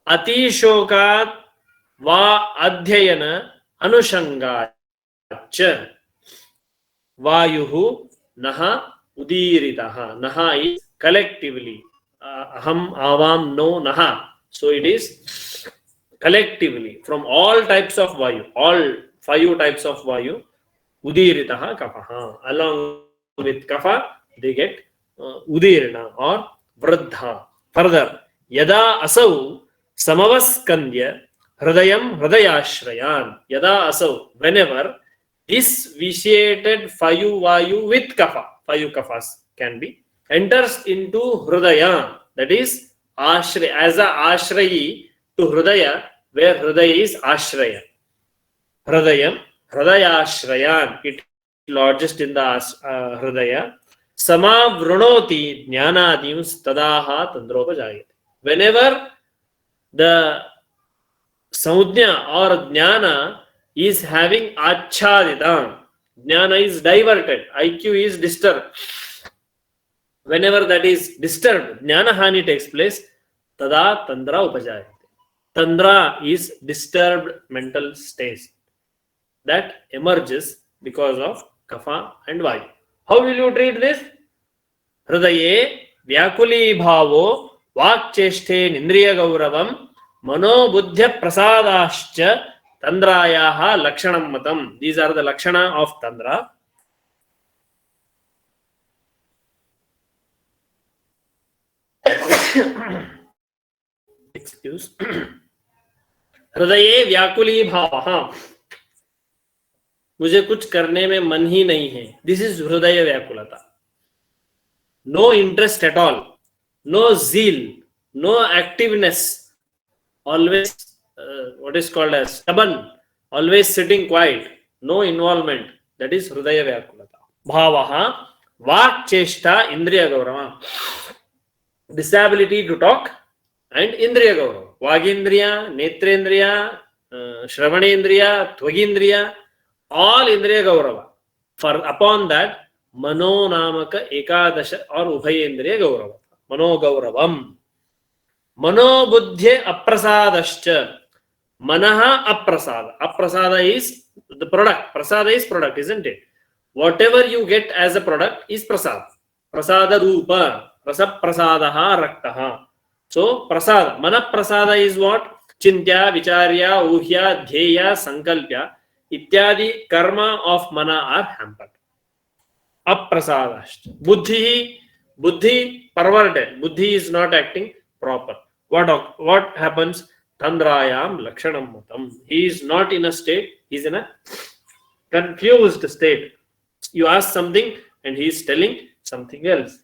[SPEAKER 1] Ati Shokat Va Adhyayana Anushangach Vayuhu Naha Udiritaha. Naha is collectively. Aham, avam, no, naha. So it is collectively from all types of vayu, all 5 types of vayu, udiritaha kapaha. Along with kafa, they get udirina or vruddha. Further, yada asau samavaskandya hridayam hridayashrayan. Yada asau, whenever this vitiated 5 vayu with kafa, 5 kafas can be, enters into hridaya, that is ashraya, as a ashrayi to hridaya, where hridaya is ashraya. Hridayam, hridayashrayan, it lodges in the hridaya. Sama vrunoti jnanadim tadaha tandropajayate. Whenever the saudhya or jnana is having achadita, jnana is diverted, IQ is disturbed. Whenever that is disturbed, jnana hani takes place, tada tandra upajayate. Tandra is disturbed mental state that emerges because of kapha and vayu. How will you treat this? Hridaye vyakuli bhavo vakcheshthe nindriya gauravam mano buddhya prasadascha tandrayaha lakshanam matam. These are the lakshana of tandra. Excuse. हृदये व्याकुली भाव, मुझे कुछ करने में मन ही नहीं है. This is हृदय व्याकुलता. No interest at all, no zeal, no activeness, always what is called as stubborn, always sitting quiet, no involvement. That is hridaya vyakulata. Bhavaha vak cheshta indriya gaurava. Disability to talk and indriya gaurava. Vagindriya, netrendriya, shravanendriya, tvagindriya, all indriya gaurava. For upon that, mano namaka ekadasha or ubhayendriya gaurava. Mano gauravam. Mano buddhye aprasadascha. Manaha aprasada. Aprasada is the product. Prasada is product, isn't it? Whatever you get as a product is prasad. Prasada rupa. Rasa prasadaha raktaha. So prasada. Mana prasada is what? Chintya, vicharya, uhya, dheya, sankalpya. Ityadi karma of mana are hampered. Aprasadascha. Buddhi perverted. Buddhi is not acting proper. What happens? Tandrayam lakshanam matam. He is not in a state, he is in a confused state. You ask something and he is telling something else.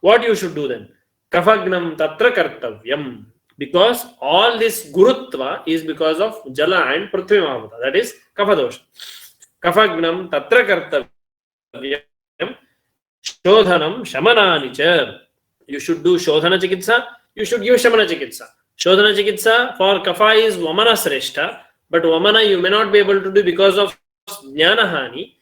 [SPEAKER 1] What you should do then? Kafagnam tatra kartavyam. Because all this gurutva is because of jala and prithvi mahamata. That is kafadosha. Kafagnam tatra kartavyam shodhanam shamananicha. You should do shodhana chikitsa. You should give shamana chikitsa. Shodhana chikitsa for kapha is vamana sreshta, but vamana you may not be able to do because of jnana hani.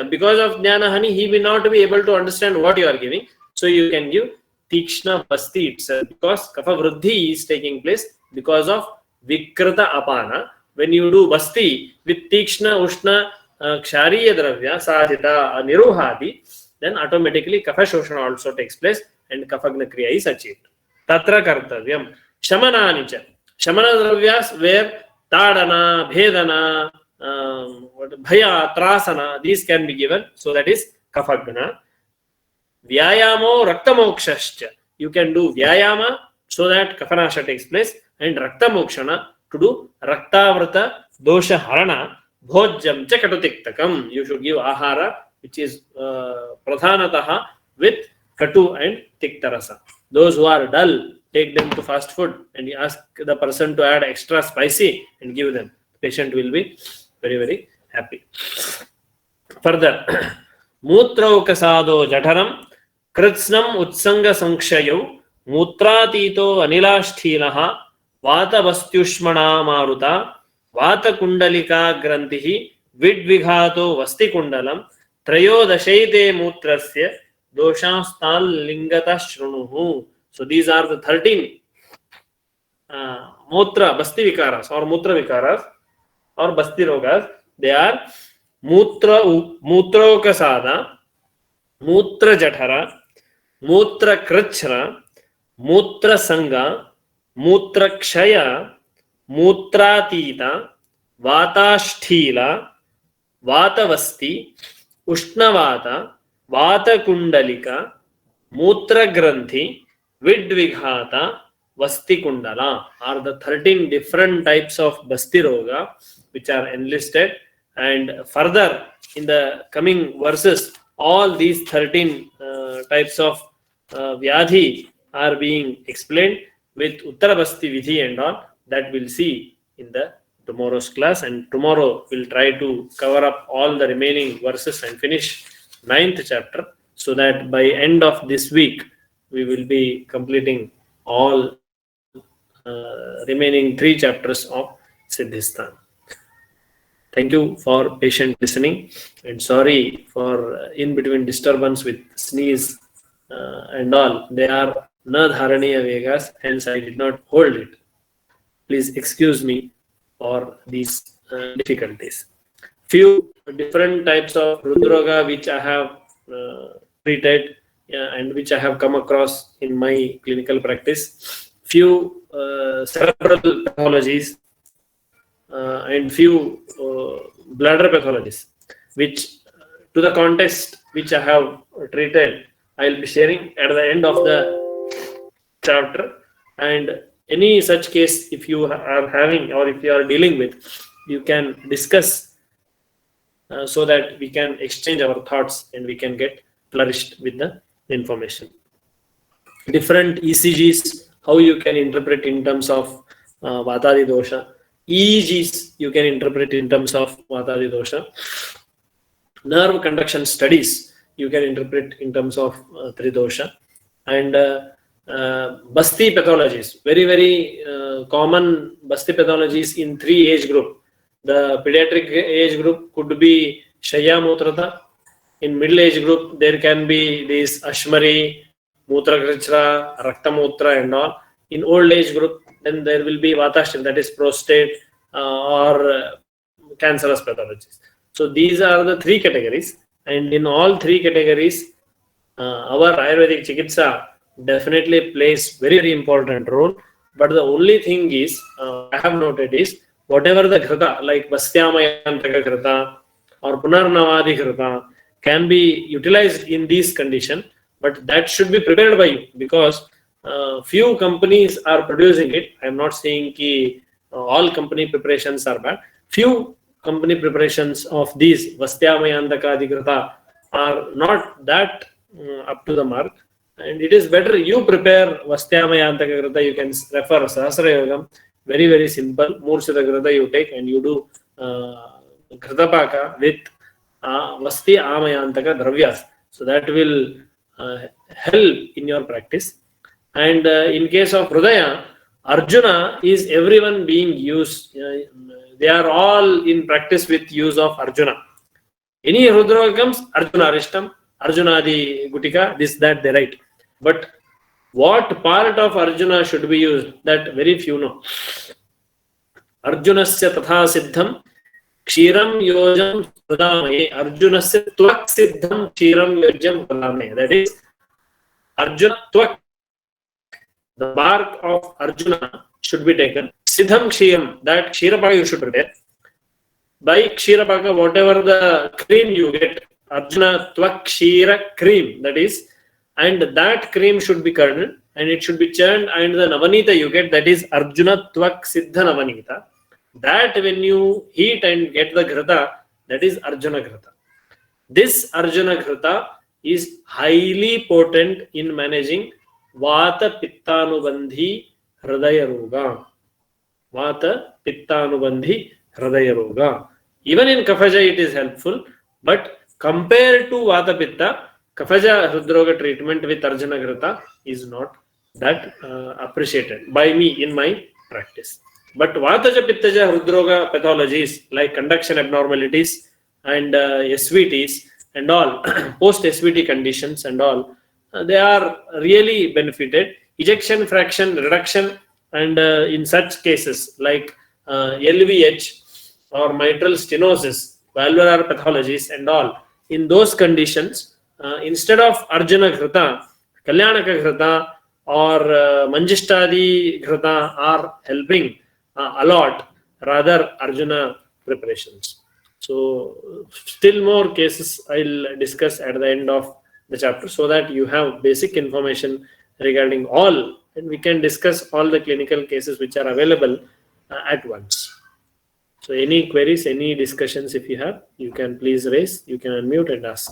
[SPEAKER 1] Because of jnana hani, he will not be able to understand what you are giving. So you can give tikshna basti itself, because kapha vruddhi is taking place because of vikrita apana. When you do basti with tikshna, ushna, kshariya dravya, sadhita, niruhadi, then automatically kapha shoshana also takes place and kafagna kriya is achieved. Tatra kartavyam. Shamanani cha. Shamana dravyas where tadana, bhedana, bhaya, trasana, these can be given. So that is kafagna. Vyayamo raktamokshascha. You can do vyayama so that kafanasha takes place, and raktamokshana to do raktavrata dosha harana bhojjam cha katutiktakam. You should give ahara which is pradhanataha with katu and tiktarasa. Those who are dull, take them to fast food and you ask the person to add extra spicy and give them. The patient will be very, very happy. Further, Mutraukasado Jataram Kritsnam Utsanga Sankshayo Mutratito Anilashthinaha Vata Vastyushmana Maruta Vata Kundalika Grantihi Vidvighato Vasti Kundalam Trayodashaite Mutrasya Doshastal Lingata Shrunuhu. So these are the 13 Mutra Basti Vikaras or Mutra Vikaras or Basti Rogas. They are Mutraukasada, Mutra Jatara, Mutra Krachra, Mutra Sanga, Mutra Kshaya, Mutratita, Vatasthila, Vatavasti, Ushnavata, Vata Kundalika, Mutra Granthi, Vidvighata, Vasti Kundala are the 13 different types of Basti Roga which are enlisted. And further in the coming verses, all these 13 types of Vyadhi are being explained with Uttarabasti Vidhi and all. That we'll see in the tomorrow's class. And tomorrow we'll try to cover up all the remaining verses and finish 9th chapter, so that by end of this week we will be completing all remaining 3 chapters of Siddhisthana. Thank you for patient listening, and sorry for in between disturbance with sneeze and all. They are na dharaniya vegas, hence I did not hold it. Please excuse me for these difficulties. Few different types of Rudroga which I have treated and which I have come across in my clinical practice. Few cerebral pathologies and few bladder pathologies, which to the context which I have treated, I will be sharing at the end of the chapter. And any such case, if you are having or if you are dealing with, you can discuss so that we can exchange our thoughts and we can get flourished with the information. Different ECGs, how you can interpret in terms of Vatadi dosha. EEGs you can interpret in terms of Vatadi dosha. Nerve conduction studies you can interpret in terms of Tridosha. And Basti pathologies, very, very common Basti pathologies in 3 age group. The pediatric age group could be Shaya Mutrata. In middle age group, there can be this Ashmari, Mutra Krichra, Rakta Mutra and all. In old age group, then there will be Vatashtim, that is prostate or cancerous pathologies. So these are the 3 categories. And in all 3 categories, our Ayurvedic Chikitsa definitely plays very, very important role. But the only thing is, I have noted is, whatever the Ghrita, like Bastyamayantaka Ghrita or Punarnavadi Ghrita, can be utilized in these conditions, but that should be prepared by you, because few companies are producing it. I am not saying that all company preparations are bad. Few company preparations of these Vastyamayantaka Ghrita are not that up to the mark. And it is better you prepare Vastyamayantaka Grata. You can refer Sahasra Yogam, very, very simple. Murshita Grata you take and you do Gratapaka with Vasti Amayantaka Dravyas. So that will help in your practice. And in case of Hrudaya, Arjuna is everyone being used. They are all in practice with use of Arjuna. Any Rudra comes, Arjuna Arishtam, Arjuna Adi Gutika, this, that, they write. But what part of Arjuna should be used, that very few know. Arjunasya tatha siddham kshiram yojam pradamaye. Arjunasya tvak siddham kshiram yojam pradamaye. That is, Arjuna tvak, the bark of Arjuna should be taken. Siddham kshiram, that kshirapaka you should prepare. By kshirapaka, whatever the cream you get, Arjuna tvak kshira cream, that is, and that cream should be curdled and it should be churned, and the Navanita you get, that is Arjuna tvak siddha Navanita. That when you heat and get the Ghrita, that is Arjuna Ghrita. This Arjuna Ghrita is highly potent in managing Vata Pittanubandhi Hridaya Roga. Vata Pittanubandhi Hridaya Roga. Even in Kaphaja it is helpful, but compared to Vata Pitta, Kaphaja Hridroga treatment with Arjuna Grata is not that appreciated by me in my practice. But Vataja Pittaja Hridroga pathologies like conduction abnormalities and SVTs and all, post SVT conditions and all, they are really benefited. Ejection fraction reduction and in such cases like LVH or mitral stenosis, valvular pathologies and all, in those conditions, instead of Arjuna Ghrita, Kalyanaka Ghrita or Manjishtadi Ghrita are helping a lot, rather Arjuna preparations. So still more cases I'll discuss at the end of the chapter, so that you have basic information regarding all, and we can discuss all the clinical cases which are available at once. So any queries, any discussions if you have, you can please raise, you can unmute and ask.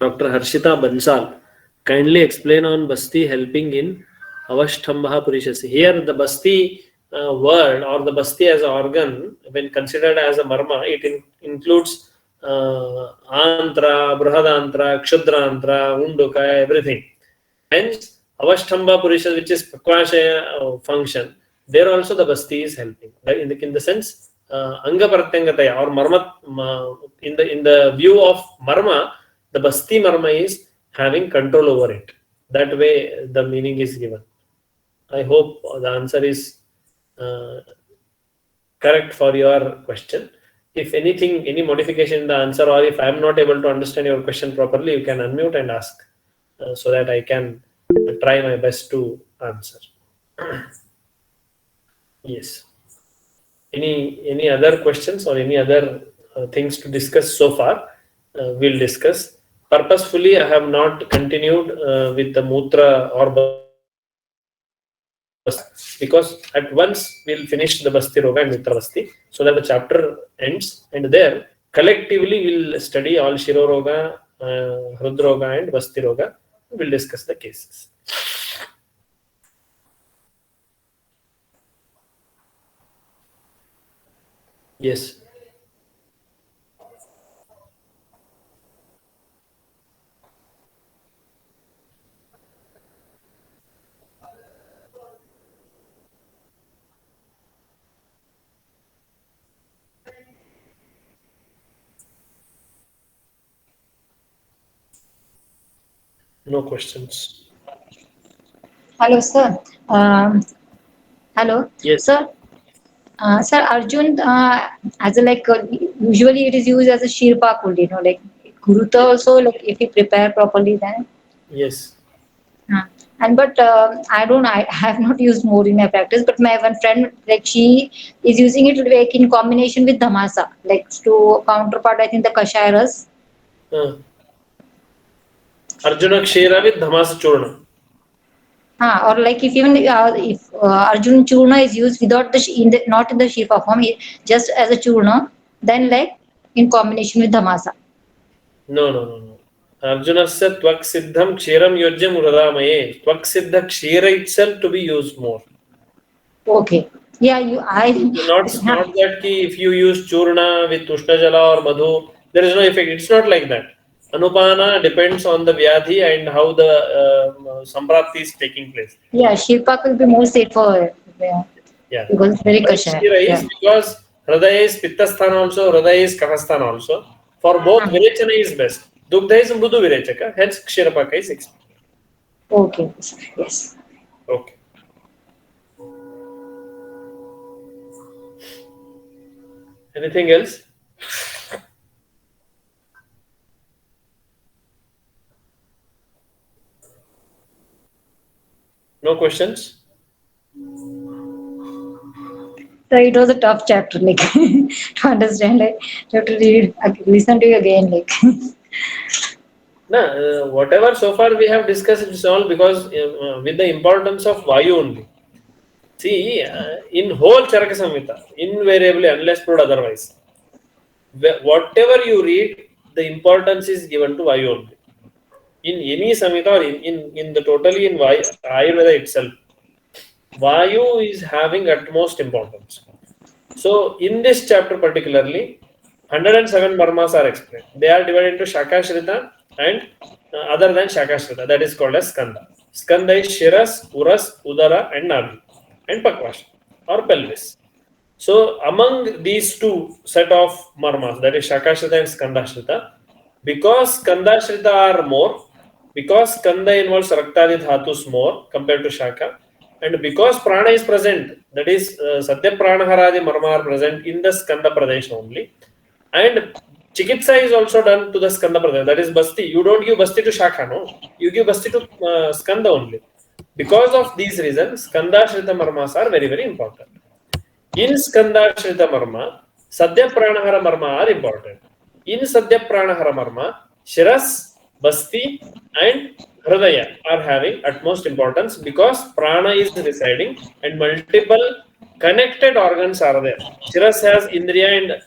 [SPEAKER 1] Dr. Harshita Bansal, kindly explain on Basti helping in Avashtambha Purishasi. Here the Basti word or the Basti as an organ, when considered as a marma, it includes Antra, Brahadantra, Kshudraantra, Unduka, everything. Hence, Avashtambha Purishasi, which is Prakashaya function, there also the Basti is helping. Right? In the sense, Anga Pratyangataya or Marma, in the view of Marma, the Basti Marma is having control over it. That way the meaning is given. I hope the answer is correct for your question. If anything, any modification in the answer, or if I am not able to understand your question properly, you can unmute and ask so that I can try my best to answer. Yes. Any other questions or any other things to discuss so far? We'll discuss. Purposefully, I have not continued with the Mutra or Basti, because at once we'll finish the Basti Roga and Mitra Basti, so that the chapter ends, and there collectively we'll study all Shiro Roga, Hrudroga and Basti Roga. We'll discuss the cases. Yes. No questions.
[SPEAKER 2] Hello, sir. Hello,
[SPEAKER 1] Yes.
[SPEAKER 2] sir. Sir, Arjun, as a usually it is used as a Shirpa food, like Guruta also, like if you prepare properly, then.
[SPEAKER 1] Yes.
[SPEAKER 2] And but I have not used more in my practice, but my one friend, like she is using it like in combination with dhamasa, like to counterpart, I think the kashayaras.
[SPEAKER 1] Arjuna Kshira with Dhamasa Churna.
[SPEAKER 2] Or like if even if Arjun Churna is used without not in the Shirpa form, just as a Churna, then like in combination with dhamasa.
[SPEAKER 1] No. Arjunasya Tvak Siddham Kshiram Yojyam Uradamaye. Tvak Siddha Kshira itself to be used more.
[SPEAKER 2] Okay. Yeah,
[SPEAKER 1] Not that if you use Churna with Ushna Jala or Madhu, there is no effect. It's not like that. Anupana depends on the Vyadhi and how the Samprapti is taking place.
[SPEAKER 2] Yeah, Shirpa will be more safe for
[SPEAKER 1] Yeah.
[SPEAKER 2] because it's very
[SPEAKER 1] Why
[SPEAKER 2] kashaya.
[SPEAKER 1] Kshira
[SPEAKER 2] Yeah.
[SPEAKER 1] is because Hridaya is Pittasthana also, Hridaya is Kahasthana also. For both, Virechana is best. Dugdha is Mbudu Virechaka, hence Kshirapaka is expected.
[SPEAKER 2] Okay. Yes.
[SPEAKER 1] Okay. Anything else? No questions?
[SPEAKER 2] So it was a tough chapter, like to understand. Like you have to read, listen to you again, like.
[SPEAKER 1] No, whatever so far we have discussed, it's all because with the importance of Vayu only. See, in whole Charaka Samhita, invariably, unless proved otherwise, whatever you read, the importance is given to Vayu only. in any Samhita or in the totally in Ayurveda itself, Vayu is having utmost importance. So in this chapter particularly, 107 marmas are explained. They are divided into Shakashrita and other than Shakashrita, that is called as Skanda. Skanda is Shiras, Uras, Udara and Nabhi and Pakvash or pelvis. So among these two set of marmas, that is Shakashrita and Skandashrita, because Skandashrita are more, because Skanda involves Raktadi Dhatus more compared to Shaka, and because Prana is present, that is Satya Pranaharadi marma are present in the Skanda Pradesh only, and Chikitsa is also done to the Skanda Pradesh, that is Basti. You don't give Basti to Shaka, no? You give Basti to Skanda only. Because of these reasons, Skandashrita marmas are very, very important. In Skandashrita marma, Sadhya Pranahara marma are important. In Sadhya Pranahara marma, Shiras, Basti and Hridaya are having utmost importance because Prana is residing and multiple connected organs are there. Shiras has Indriya and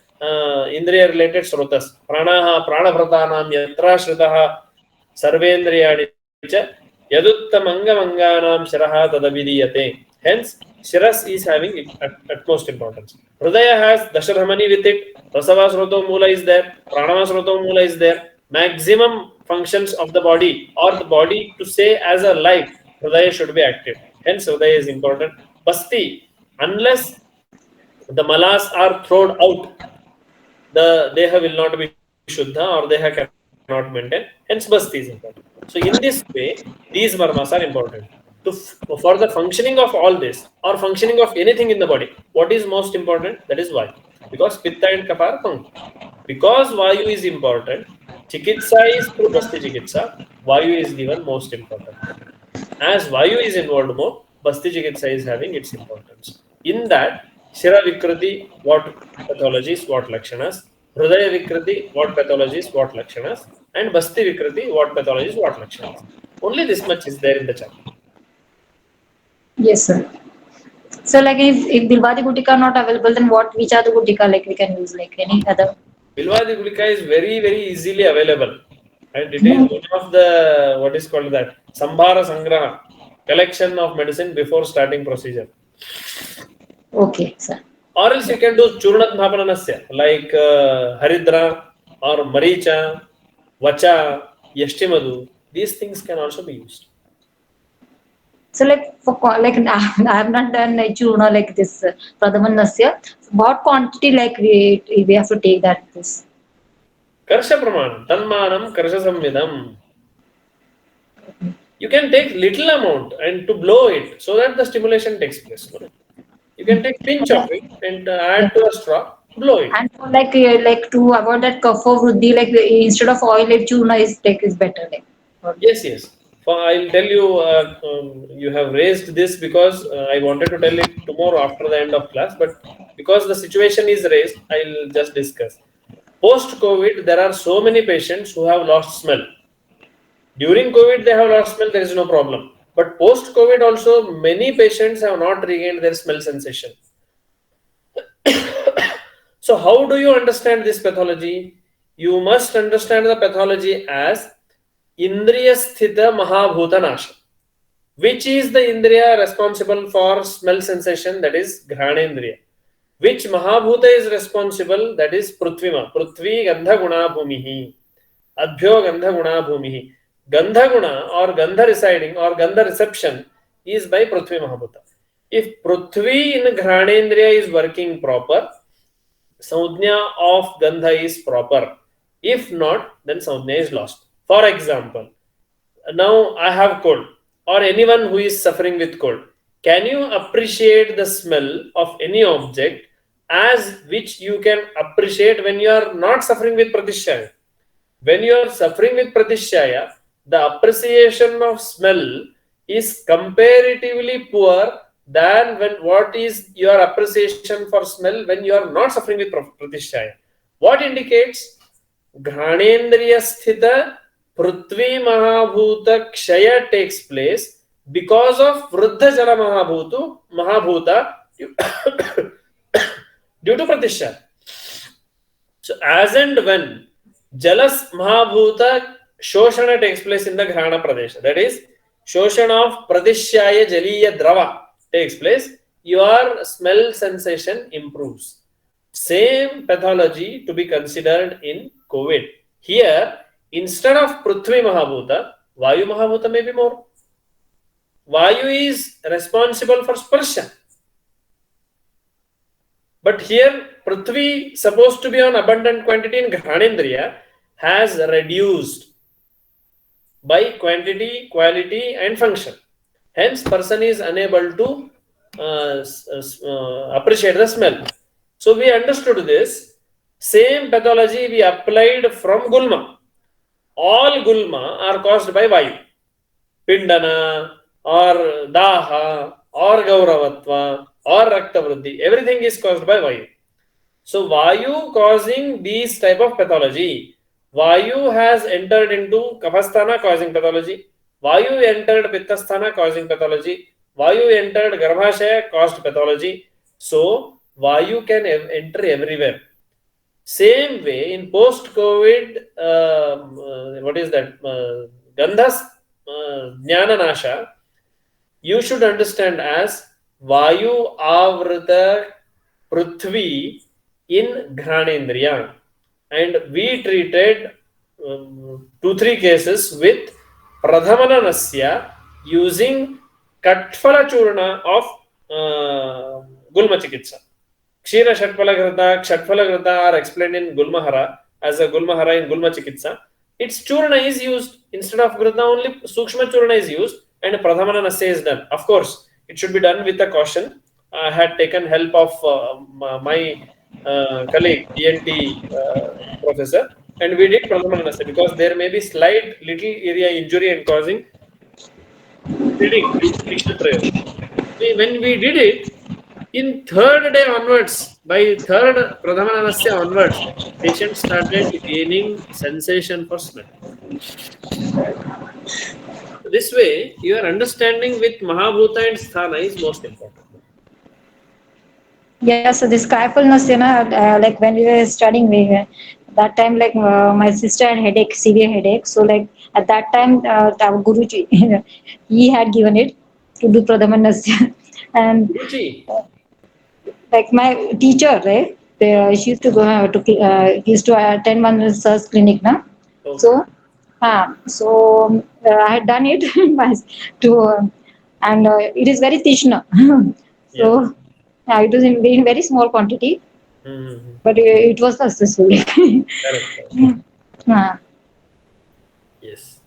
[SPEAKER 1] Indriya related Srotas. Pranaha, Pranavratanam, Yatra Shritaha, Sarvendriyani cha, Yaduttamanga Shiraha Tadavidiyate. Hence, Shiras is having utmost importance. Hridaya has Dashadhamani with it, Rasavasroto Mula is there, Pranavasroto Mula is there. Maximum functions of the body or the body to say as a life, Hridaya should be active. Hence, Hridaya is important. Basti, unless the malas are thrown out, the Deha will not be Shuddha or Deha cannot maintain. Hence, Basti is important. So, in this way, these marmas are important. For the functioning of all this or functioning of anything in the body, what is most important? That is Vayu. Because Pitta and Kapha are Pangu. Because Vayu is important, Chikitsa is through Basti Chikitsa, Vayu is given most important. As Vayu is involved more, Basti Chikitsa is having its importance. In that, Shira Vikriti, what pathologies, what lakshanas, Hridaya Vikriti, what pathologies, what lakshanas, and Basti Vikriti, what pathologies, what lakshanas. Only this much is there in the chapter.
[SPEAKER 2] Yes, sir. So, like, if Bilwadi Gutika are not available, then which are the Gutika like we can use, like any other?
[SPEAKER 1] Bilwadi Gulika is very, very easily available. And it is one of the, what is called that, Sambhara Sangraha, collection of medicine before starting procedure.
[SPEAKER 2] Okay, sir.
[SPEAKER 1] Or else you can do Churnat Bhapananasya, like Haridra or Maricha, Vacha, Yashtimadu. These things can also be used.
[SPEAKER 2] So, like, I have not done churna like this Pradhaman Nasya. What quantity like we have to take that this?
[SPEAKER 1] Karsha Pramanam, Tanmanam, Karsha Samvidam. You can take little amount and to blow it so that the stimulation takes place. You can take pinch of it and add to a straw, blow it.
[SPEAKER 2] And for like to avoid that kapha vruddhi, like instead of oil, like churna is better. Like.
[SPEAKER 1] Yes, yes. I'll tell you, you have raised this because I wanted to tell it tomorrow after the end of class, but because the situation is raised, I'll just discuss. Post-COVID, there are so many patients who have lost smell. During COVID, they have lost smell, there is no problem. But post-COVID also, many patients have not regained their smell sensation. So how do you understand this pathology? You must understand the pathology as Indriya Sthita Mahabhuta Nasha. Which is the Indriya responsible for smell sensation? That is Ghanendriya. Which Mahabhuta is responsible? That is Prithvima. Prithvi Gandha Guna Bhumihi. Adbhyo Gandha Guna Bhumihi. Gandha Guna or Gandha residing or Gandha reception is by Prithvi Mahabhuta. If Prithvi in Ghanendriya is working proper, Saudhnya of Gandha is proper. If not, then Saudhnya is lost. For example, now I have cold or anyone who is suffering with cold. Can you appreciate the smell of any object as which you can appreciate when you are not suffering with Pratishaya? When you are suffering with Pratishaya, the appreciation of smell is comparatively poor than what is your appreciation for smell when you are not suffering with Pratishaya. What indicates? Ghanendriya Sthita Prithvi Mahabhuta Kshaya takes place because of Vruddha Jala Mahabhuta due to Pratishya. So as and when Jalas Mahabhuta Shoshana takes place in the Grahana Pradesha. That is, Shoshana of Pradishyaya Jaliya Drava takes place. Your smell sensation improves. Same pathology to be considered in COVID. Here, instead of Prithvi Mahabhuta, Vayu Mahabhuta may be more. Vayu is responsible for sparsha. But here, Prithvi, supposed to be on abundant quantity in Ghanendriya, has reduced by quantity, quality, and function. Hence, person is unable to appreciate the smell. So, we understood this. Same pathology we applied from Gulma. All Gulma are caused by Vayu. Pindana, or Daha, or Gauravatva, or Raktavruddhi. Everything is caused by Vayu. So, Vayu causing these type of pathology. Vayu has entered into Kaphasthana causing pathology. Vayu entered Pittasthana causing pathology. Vayu entered Garbhashaya caused pathology. So, Vayu can enter everywhere. Same way in post-COVID, what is that? Gandhas Jnana Nasha, you should understand as Vayu Avrita Prithvi in Ghanendriya. And we treated 2-3 cases with Pradhamana Nasya using Katfala Churna of Gulma Chikitsa. Kshira Shatpalagrata, Kshatpalagrata are explained in Gulmahara as a Gulmahara in Gulma Chikitsa. Its Churna is used instead of Grata, only Sukshma Churna is used and Pradhamana Nasya is done. Of course, it should be done with a caution. I had taken help of my colleague, ENT professor, and we did Pradhamana Nasya because there may be slight little area injury and causing bleeding due to Tishna Prayo. When we did it, in third day onwards, by third Pradhamanasya onwards, patient started gaining sensation for smell. This way, your understanding with Mahabhuta and Sthana is most important.
[SPEAKER 2] Yeah, so this skyfulness, like when we were studying, that time, like my sister had headache, severe headache. So, like at that time, our Guruji, he had given it to do Pradhamanasya. And
[SPEAKER 1] Guruji.
[SPEAKER 2] like my teacher, right? She used to go used to attend one research clinic, na.
[SPEAKER 1] Okay.
[SPEAKER 2] So I had done it to, and it is very tishna.
[SPEAKER 1] Yeah.
[SPEAKER 2] So it was in very small quantity,
[SPEAKER 1] Mm-hmm.
[SPEAKER 2] but it was successful.
[SPEAKER 1] Correct.
[SPEAKER 2] Ah.
[SPEAKER 1] Yes.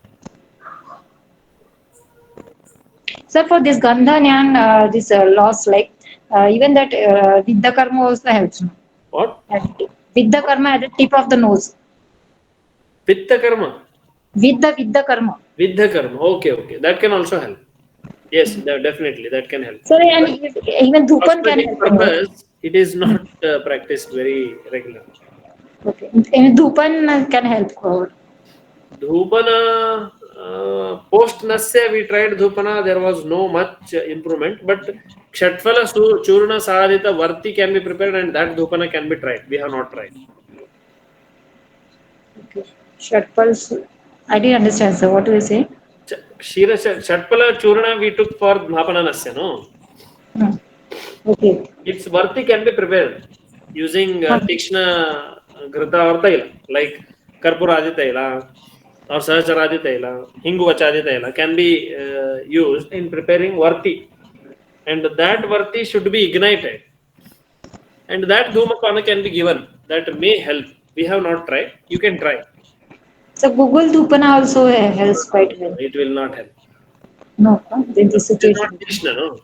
[SPEAKER 2] So for this Gandhan and this loss, like even that Vidya Karma also helps. No?
[SPEAKER 1] What?
[SPEAKER 2] Vidya Karma at the tip of the nose.
[SPEAKER 1] Pitta Karma.
[SPEAKER 2] Vidya Karma.
[SPEAKER 1] Vidya Karma. Okay. That can also help. Yes, definitely. That can help.
[SPEAKER 2] So and
[SPEAKER 1] But
[SPEAKER 2] even Dhupan can
[SPEAKER 1] cosmetic
[SPEAKER 2] help. You know.
[SPEAKER 1] purpose, it is not practiced very regularly.
[SPEAKER 2] Okay. Even Dhupan can help.
[SPEAKER 1] Dhupana, post Nasya, we tried Dhupana, there was no much improvement, but Kshatfala Churna Sadhita Varti can be prepared and that Dhupana can be tried. We have not tried.
[SPEAKER 2] Okay. Shatpals. I didn't understand, sir. What do you say?
[SPEAKER 1] Shatpala Churna we took for Dhapana Nasya, no?
[SPEAKER 2] Hmm. Okay.
[SPEAKER 1] Its Varti can be prepared using
[SPEAKER 2] Huh.
[SPEAKER 1] Tikshna Grita or Taila, like Karpuradi Taila or Sahasaradi Taila, Hinguvachadi Taila can be used in preparing Varti. And that Varti should be ignited. And that Dhumapana can be given. That may help. We have not tried. You can try.
[SPEAKER 2] So Google Dhupana also helps quite well.
[SPEAKER 1] It will not help.
[SPEAKER 2] No, in this
[SPEAKER 1] It is not
[SPEAKER 2] situation.
[SPEAKER 1] Krishna, no?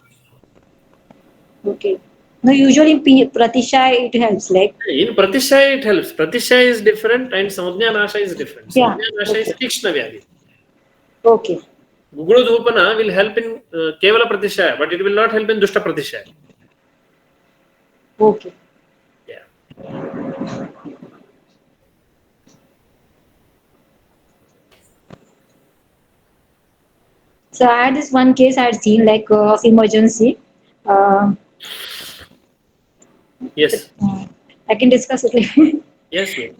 [SPEAKER 2] Okay. No, usually in Pratisha it helps, like.
[SPEAKER 1] In Pratisha it helps. Pratisha is different and Samudnya Nasha is different.
[SPEAKER 2] Yeah.
[SPEAKER 1] Samudnya Nasha is
[SPEAKER 2] Okay.
[SPEAKER 1] Tikshna Vyadi.
[SPEAKER 2] Okay.
[SPEAKER 1] Gugulu Dhupana will help in Kevala Pratisha, but it will not help in Dushta Pratisha.
[SPEAKER 2] Okay.
[SPEAKER 1] Yeah.
[SPEAKER 2] So I had this one case I had seen, like of emergency. Uh,
[SPEAKER 1] Yes.
[SPEAKER 2] I can discuss it.
[SPEAKER 1] Yes, yes.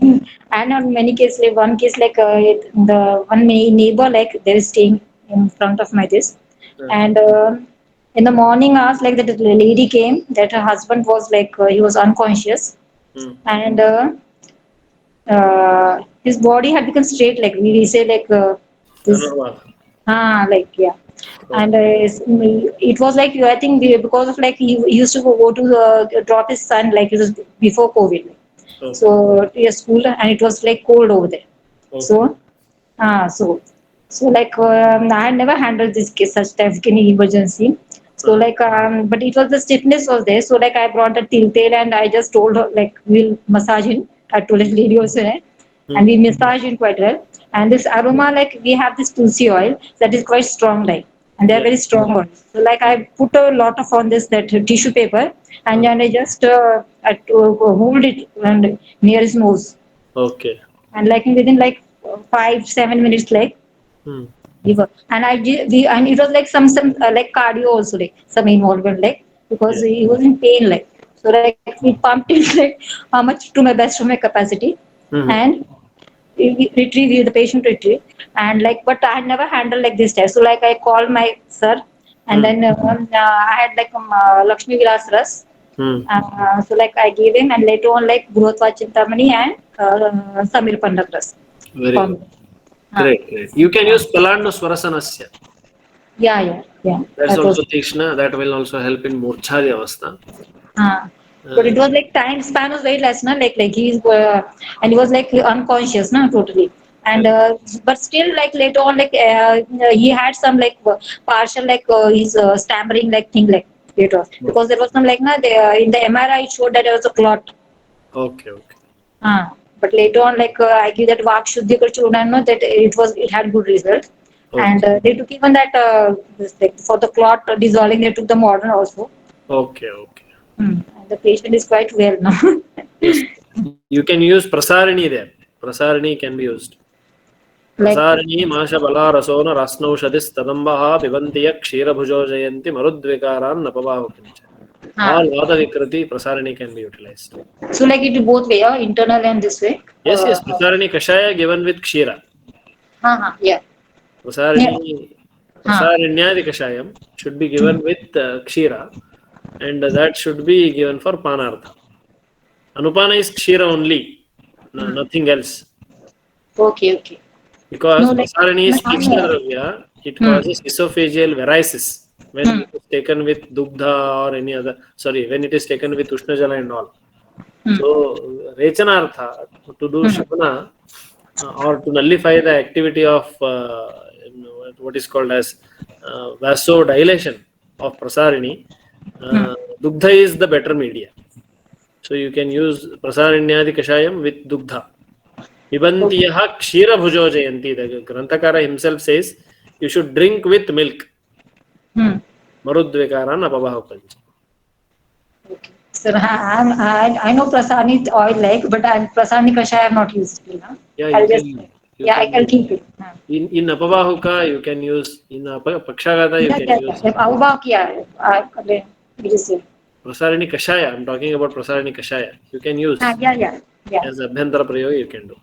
[SPEAKER 2] And on many cases, like one case, like the one neighbor, like they're staying in front of my this,
[SPEAKER 1] Uh,
[SPEAKER 2] and in the morning hours, like that the lady came that her husband was like he was unconscious,
[SPEAKER 1] mm.
[SPEAKER 2] and his body had become straight, like we say like this.
[SPEAKER 1] Dhanurvad.
[SPEAKER 2] Like yeah, and
[SPEAKER 1] Okay.
[SPEAKER 2] it was like I think because of like he used to go to drop his son, like it was before COVID,
[SPEAKER 1] Okay.
[SPEAKER 2] so to a school, and it was like cold over there.
[SPEAKER 1] Okay.
[SPEAKER 2] So so like I had never handled this case, such type of any emergency. So
[SPEAKER 1] Uh,
[SPEAKER 2] like but it was the stiffness was there. So like I brought the tiltel and I just told her like we'll massage him. I told the lady also, and
[SPEAKER 1] mm.
[SPEAKER 2] we massage him quite well. And this aroma, like we have this tulsi oil that is quite strong, like, and they are
[SPEAKER 1] Yeah.
[SPEAKER 2] very strong ones. So like I put a lot of on this that tissue paper, and
[SPEAKER 1] Uh,
[SPEAKER 2] then I just hold it and near his nose,
[SPEAKER 1] okay.
[SPEAKER 2] and like within like 5 7 minutes, like
[SPEAKER 1] Mm.
[SPEAKER 2] we were, and I did, and it was like some like cardio also, like some involvement, like because
[SPEAKER 1] Yeah.
[SPEAKER 2] he was in pain, like so like we pumped it like how much to my best of my capacity,
[SPEAKER 1] Mm-hmm.
[SPEAKER 2] and retrieve the patient retrieve, and like but I had never handled like this test. So like I called my sir, and
[SPEAKER 1] Mm.
[SPEAKER 2] then I had like Lakshmi Vilas Ras.
[SPEAKER 1] Mm.
[SPEAKER 2] So like I gave him, and later on like Growthwa Chintamani and Samir Pandak Ras.
[SPEAKER 1] Very good.
[SPEAKER 2] Formula. Uh,
[SPEAKER 1] Great, great. You can
[SPEAKER 2] uh,
[SPEAKER 1] use Palando Swarasanasya.
[SPEAKER 2] yeah.
[SPEAKER 1] That's
[SPEAKER 2] That was.
[SPEAKER 1] also Tikshna. That will also help in Murchari Avastha.
[SPEAKER 2] Uh, but
[SPEAKER 1] Uh,
[SPEAKER 2] it was like time span was very less, na? Like he's and he was like unconscious, na, totally. And
[SPEAKER 1] correct.
[SPEAKER 2] but still, like later on, like he had some like partial like his stammering like thing like later, because there was some like na in the MRI it showed that there was a clot.
[SPEAKER 1] Okay, okay,
[SPEAKER 2] But later on, like I give that Vak Shuddhi Kar Churna, no, that it had good result. And
[SPEAKER 1] okay,
[SPEAKER 2] they took even that this, like, for the clot dissolving, they took the modern also.
[SPEAKER 1] okay, okay.
[SPEAKER 2] And the patient is quite well now.
[SPEAKER 1] Yes, you can use Prasarini there. Prasarini can be used.
[SPEAKER 2] Like
[SPEAKER 1] प्रसारिणी माशबलारसोन रास्नौषधिस् तदम्बः पिबन्ति यः क्षीरभुजो जयन्ति मरुद्विकारान् नपबाहुकञ्च.
[SPEAKER 2] uh,
[SPEAKER 1] All Vadavikriti Prasarini can be utilized.
[SPEAKER 2] so like it both way, internal and this way.
[SPEAKER 1] Yes, yes, Prasarini Kashaya given with Kshira.
[SPEAKER 2] Yeah. Yeah.
[SPEAKER 1] Prasarini
[SPEAKER 2] Huh.
[SPEAKER 1] Prasarinyadi Kashayam should be given with Kshira, and that should be given for Panartha. Anupana is Kshira only, nothing else.
[SPEAKER 2] Okay.
[SPEAKER 1] Because
[SPEAKER 2] No, like
[SPEAKER 1] Prasarini is Tikshna
[SPEAKER 2] yeah.
[SPEAKER 1] Dravya, it
[SPEAKER 2] Hmm.
[SPEAKER 1] causes esophageal varices when
[SPEAKER 2] Hmm.
[SPEAKER 1] it is taken with Dugdha or any other, sorry, when it is taken with Ushnajala and all.
[SPEAKER 2] Hmm.
[SPEAKER 1] So, Rechanartha, to do
[SPEAKER 2] Hmm.
[SPEAKER 1] Shivana or to nullify the activity of what is called as vasodilation of Prasarini,
[SPEAKER 2] Hmm.
[SPEAKER 1] Dugdha is the better media. So, you can use Prasarinyadi Kashayam with Dugdha.
[SPEAKER 2] Okay.
[SPEAKER 1] Pibantiyaha Kshira Bhujo Jayanti. The Granthakara himself says you should drink with milk.
[SPEAKER 2] Hmm.
[SPEAKER 1] Marudvekaran Apabahupancha.
[SPEAKER 2] Okay. So I know Prasani oil like, but Prasani Kashai I have not used till now.
[SPEAKER 1] Yeah,
[SPEAKER 2] I'll just
[SPEAKER 1] you can
[SPEAKER 2] I'll
[SPEAKER 1] use.
[SPEAKER 2] keep it.
[SPEAKER 1] In Apabahuka you can use, in Pakshagata you can use.
[SPEAKER 2] Like Aubak, it is
[SPEAKER 1] Prasarani Kashaya, I'm talking about Prasarani Kashaya. You can use
[SPEAKER 2] yeah.
[SPEAKER 1] as Abhyantara Prayoga, you can do.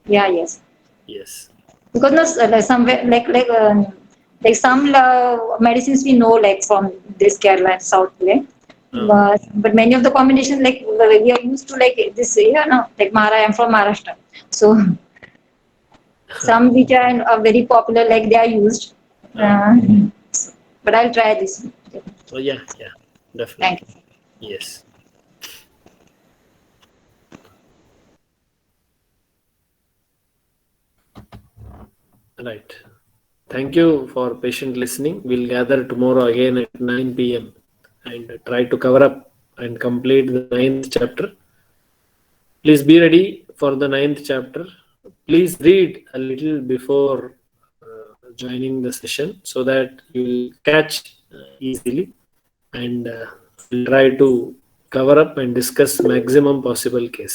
[SPEAKER 2] Yes.
[SPEAKER 1] Yes.
[SPEAKER 2] Because no, somewhere like some medicines we know like from this Kerala and South way,
[SPEAKER 1] Uh,
[SPEAKER 2] but many of the combinations like we are used to like this, no, like I'm from Maharashtra, so some which are very popular, like they are used.
[SPEAKER 1] uh,
[SPEAKER 2] Uh, but I'll try this.
[SPEAKER 1] oh, yeah,
[SPEAKER 2] Thank
[SPEAKER 1] definitely.
[SPEAKER 2] you.
[SPEAKER 1] Yes. Right. Thank you for patient listening. We'll gather tomorrow again at 9 p.m. and try to cover up and complete the 9th chapter. Please be ready for the 9th chapter. Please read a little before joining the session so that you will catch easily, and we'll try to cover up and discuss maximum possible cases.